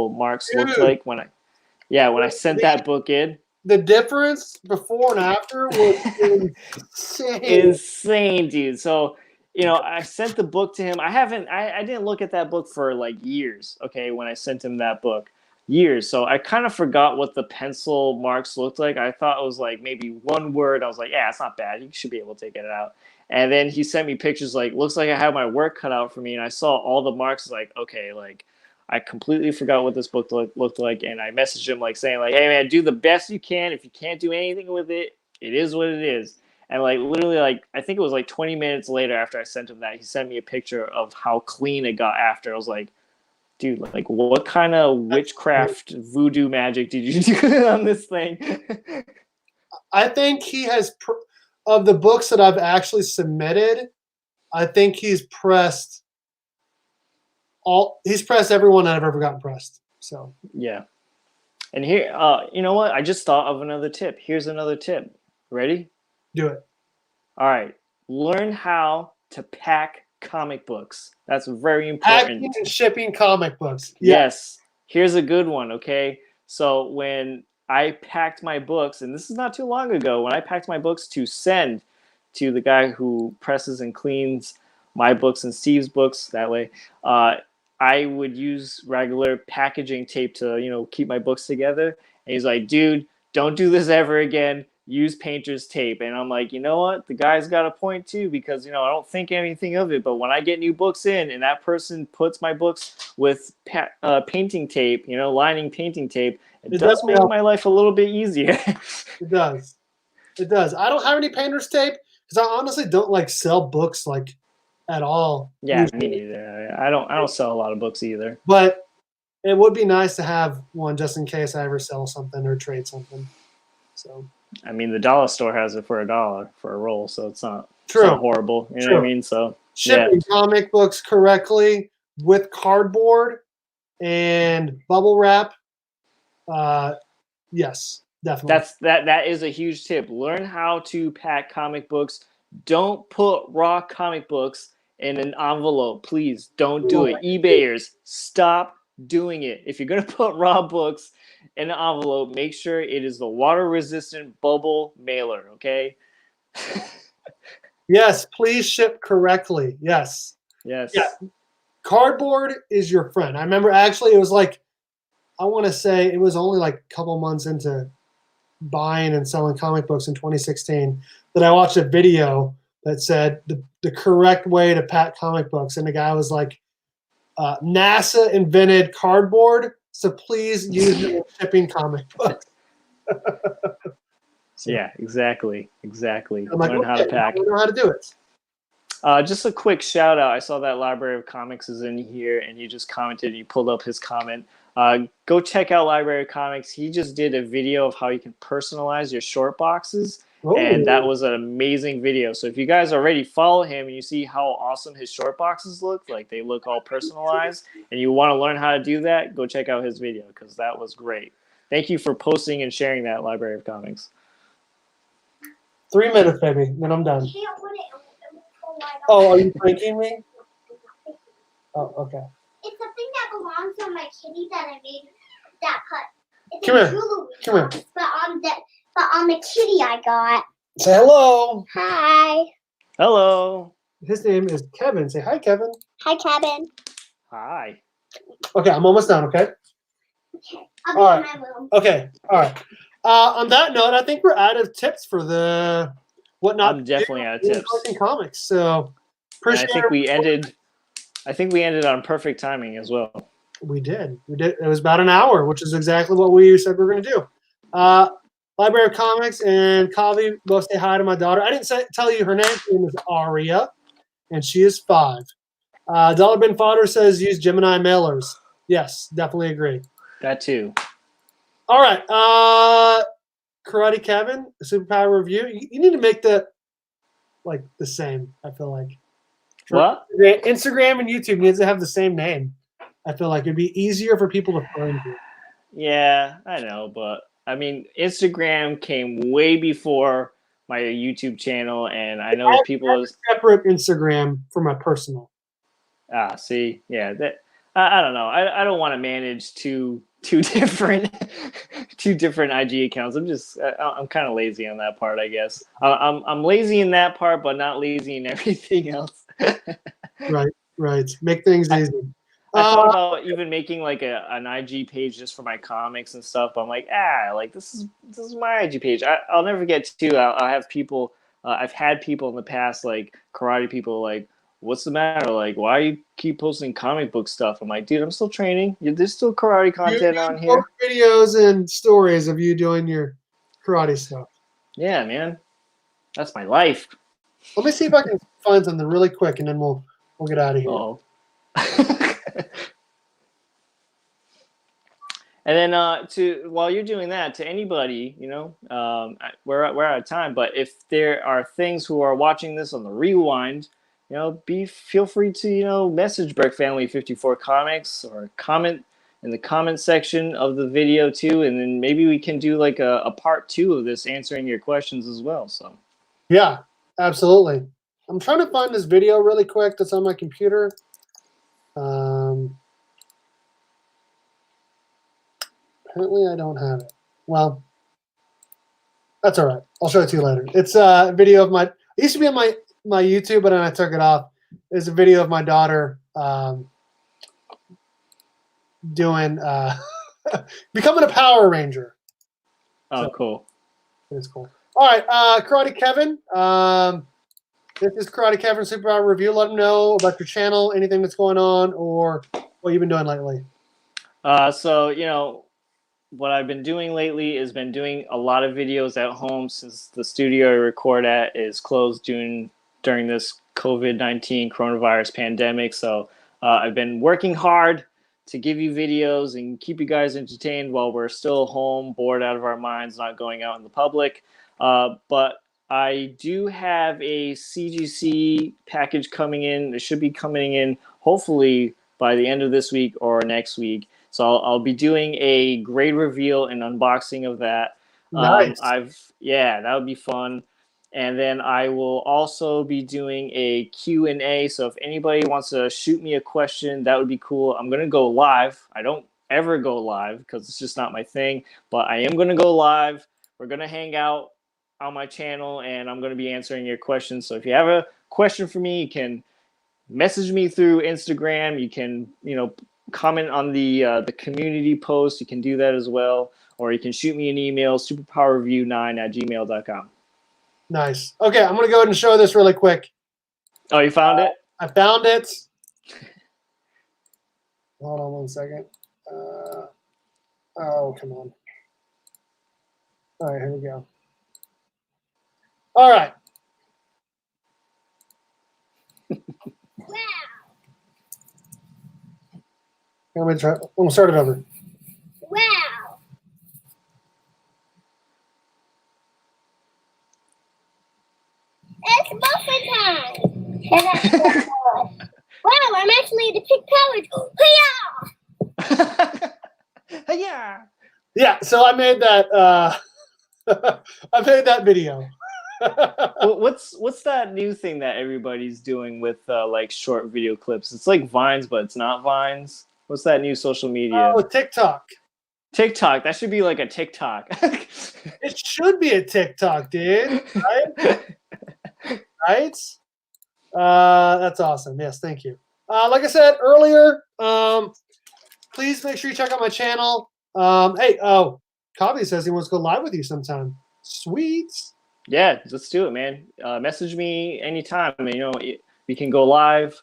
marks looked Dude, like when I sent that book in. the difference before and after was insane. Insane, dude. So, I sent the book to him. I didn't look at that book for like years, okay, when I sent him that book. Years. So I kind of forgot what the pencil marks looked like. I thought it was like maybe one word. I was like, yeah, it's not bad. You should be able to get it out. And then he sent me pictures like, looks like I have my work cut out for me. And I saw all the marks, like, okay, like, I completely forgot what this book looked like. And I messaged him like saying like, hey man, do the best you can. If you can't do anything with it, it is what it is. And like literally, like I think it was like 20 minutes later after I sent him that, he sent me a picture of how clean it got after. I was like, dude, like what kind of witchcraft voodoo magic did you do on this thing? I think he has, of the books that I've actually submitted, I think he's pressed everyone that I've ever gotten pressed. So yeah. And here, you know what? I just thought of another tip. Here's another tip. Ready? do it. All right. Learn how to pack comic books. That's very important. Packing and shipping comic books. Yes. Here's a good one, okay? So when I packed my books, and this is not too long ago, when I packed my books to send to the guy who presses and cleans my books and Steve's books that way, I would use regular packaging tape to, keep my books together. And he's like, dude, don't do this ever again. Use painter's tape. And I'm like, you know what? The guy's got a point too, because, I don't think anything of it. But when I get new books in and that person puts my books with painting tape, lining painting tape, it does make my life a little bit easier. It does. It does. I don't have any painter's tape because I honestly don't like sell books like at all. Yeah, usually. me neither. I don't sell a lot of books either. But it would be nice to have one just in case I ever sell something or trade something. So I mean, the dollar store has it for $1 for a roll, so it's not horrible. You know what I mean? So shipping comic books correctly with cardboard and bubble wrap. Yes, definitely. That is a huge tip. Learn how to pack comic books. Don't put raw comic books in an envelope. Please don't do it. eBayers, stop doing it. If you're gonna put raw books in an envelope, make sure it is the water-resistant bubble mailer. Okay. Yes, please ship correctly. Yes. Yes. Yeah. Cardboard is your friend. I remember actually it was like, I want to say it was only like a couple months into buying and selling comic books in 2016 that I watched a video that said the correct way to pack comic books. And the guy was like, NASA invented cardboard, so please use it in shipping comic books. So, yeah, exactly. I'm like, Learn how to pack. I know how to do it. Just a quick shout out. I saw that Library of Comics is in here, and he just commented. And he pulled up his comment. Go check out Library of Comics. He just did a video of how you can personalize your short boxes, and that was an amazing video. So if you guys already follow him and you see how awesome his short boxes look, like they look all personalized, and you want to learn how to do that, go check out his video because that was great. Thank you for posting and sharing that, Library of Comics. 3 minutes, baby, then I'm done. Oh, are you pranking me? Oh, okay. It's something that belongs on my kitty that I made that cut. It's Come here. Come here. But on the kitty I got. Say hello. Hi. Hello. His name is Kevin. Say hi, Kevin. Hi, Kevin. Hi. Okay, I'm almost done, okay? Okay. I'll All be in my room. Okay, all right. On that note, I think we're out of tips for the whatnot. I'm definitely out of tips. Comics. So I think we ended on perfect timing as well. We did. It was about an hour, which is exactly what we said we were going to do. Library of Comics and Kavi both say hi to my daughter. I didn't tell you her name. Her name is Aria, and she is 5. Dollar Bin Fodder says use Gemini mailers. Yes, definitely agree. That too. All right. Karate Kevin, Superpower review. You need to make that like the same, I feel like. What? Instagram and YouTube needs to have the same name. I feel like it'd be easier for people to find you. Yeah, I know, but I mean, Instagram came way before my YouTube channel, and I know people is separate Instagram for my personal. see, yeah, that I don't know. I don't want to manage two different two different IG accounts. I'm kind of lazy on that part, I guess. I'm lazy in that part, but not lazy in everything else. Right. Make things easy. I thought about even making like an IG page just for my comics and stuff. But I'm like, like this is my IG page. I'll never get to. I'll have people. I've had people in the past, like karate people, like, what's the matter? Like, why you keep posting comic book stuff? I'm like, dude, I'm still training. There's still karate content on here. Videos and stories of you doing your karate stuff. Yeah, man, that's my life. Let me see if I can find something really quick, and then we'll get out of here. Oh. And then while you're doing that, to anybody, we're out of time. But if there are things who are watching this on the rewind, feel free to message Berkfamily54comics or comment in the comment section of the video too, and then maybe we can do like a part 2 of this, answering your questions as well. So yeah, absolutely. I'm trying to find this video really quick that's on my computer. Apparently I don't have it. Well, that's all right. I'll show it to you later. It's a video of it used to be on my YouTube, but then I took it off. It's a video of my daughter doing becoming a Power Ranger. Oh, so, cool. It's cool. All right, Karate Kevin. This is Karate Kevin Superpower Review. Let them know about your channel, anything that's going on, or what you've been doing lately. So, what I've been doing lately is been doing a lot of videos at home since the studio I record at is closed during this COVID-19 coronavirus pandemic. So I've been working hard to give you videos and keep you guys entertained while we're still home, bored out of our minds, not going out in the public. But I do have a CGC package coming in. It should be coming in hopefully by the end of this week or next week. So I'll be doing a grade reveal and unboxing of that. Nice. That would be fun. And then I will also be doing a Q&A. So if anybody wants to shoot me a question, that would be cool. I'm going to go live. I don't ever go live because it's just not my thing. But I am going to go live. We're going to hang out on my channel, and I'm going to be answering your questions. So if you have a question for me, you can message me through Instagram. You can, comment on the community post. You can do that as well. Or you can shoot me an email, superpowerreview9@gmail.com. Nice. Okay, I'm going to go ahead and show this really quick. Oh, you found it? I found it. Hold on one second. Oh, come on. All right, here we go. All right. Wow. I'm going to start it over. Wow. It's muffin time. Wow, I'm actually the Pick Powers. Yeah. Yeah, so I made that I made that video. What's that new thing that everybody's doing with like short video clips? It's like Vines, but it's not Vines. What's that new social media? Oh, TikTok. TikTok. That should be like a TikTok. It should be a TikTok, dude. Right? Right? That's awesome. Yes, thank you. Like I said earlier, please make sure you check out my channel. Cobby says he wants to go live with you sometime. Sweet. Yeah, let's do it, man. Message me anytime. We can go live.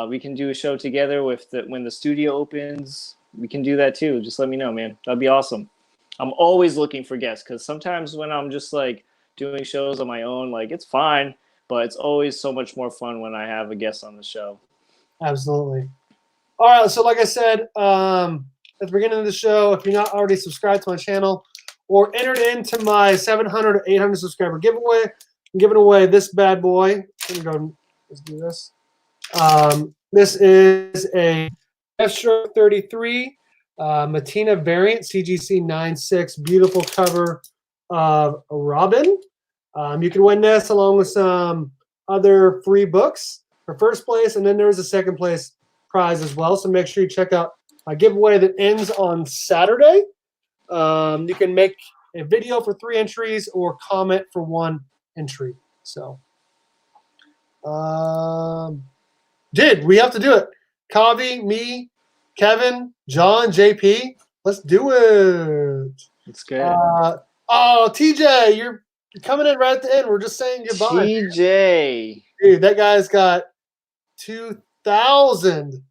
We can do a show together when the studio opens. We can do that too. Just let me know, man. That'd be awesome. I'm always looking for guests because sometimes when I'm just like doing shows on my own, like it's fine, but it's always so much more fun when I have a guest on the show. Absolutely. All right. So like I said, at the beginning of the show, if you're not already subscribed to my channel or entered into my 700 or 800 subscriber giveaway, I'm giving away this bad boy. Let me go. Let's do this. This is a F-Stroke 33 Matina variant, CGC 96, beautiful cover of Robin. You can win this along with some other free books for first place, and then there's a second place prize as well. So make sure you check out my giveaway that ends on Saturday. You can make a video for 3 entries or comment for 1 entry. So, we have to do it. Kavi, me, Kevin, John, JP. Let's do it. It's good. TJ, you're coming in right at the end. We're just saying goodbye. TJ. Dude, that guy's got 2,000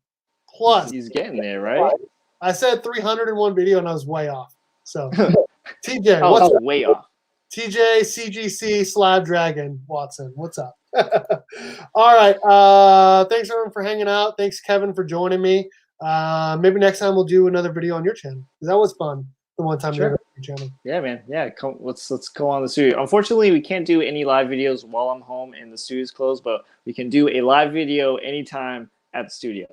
plus. He's getting there, right? I said 301 video and I was way off. So, TJ, Oh, what's up? way off. TJ, CGC, Slab Dragon, Watson, what's up? All right. Thanks, everyone, for hanging out. Thanks, Kevin, for joining me. Maybe next time we'll do another video on your channel. That was fun. The one time you Sure. were on your channel. Yeah, man. Yeah, let's go on the studio. Unfortunately, we can't do any live videos while I'm home and the studio's closed, but we can do a live video anytime at the studio.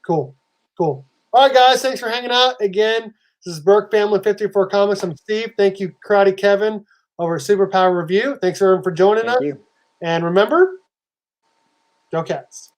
Cool. All right, guys. Thanks for hanging out. Again, this is Berkfamily54comics. I'm Steve. Thank you, Karate Kevin, over at Superpower Review. Thanks, everyone, for joining us. Thank you. And remember, go Cats.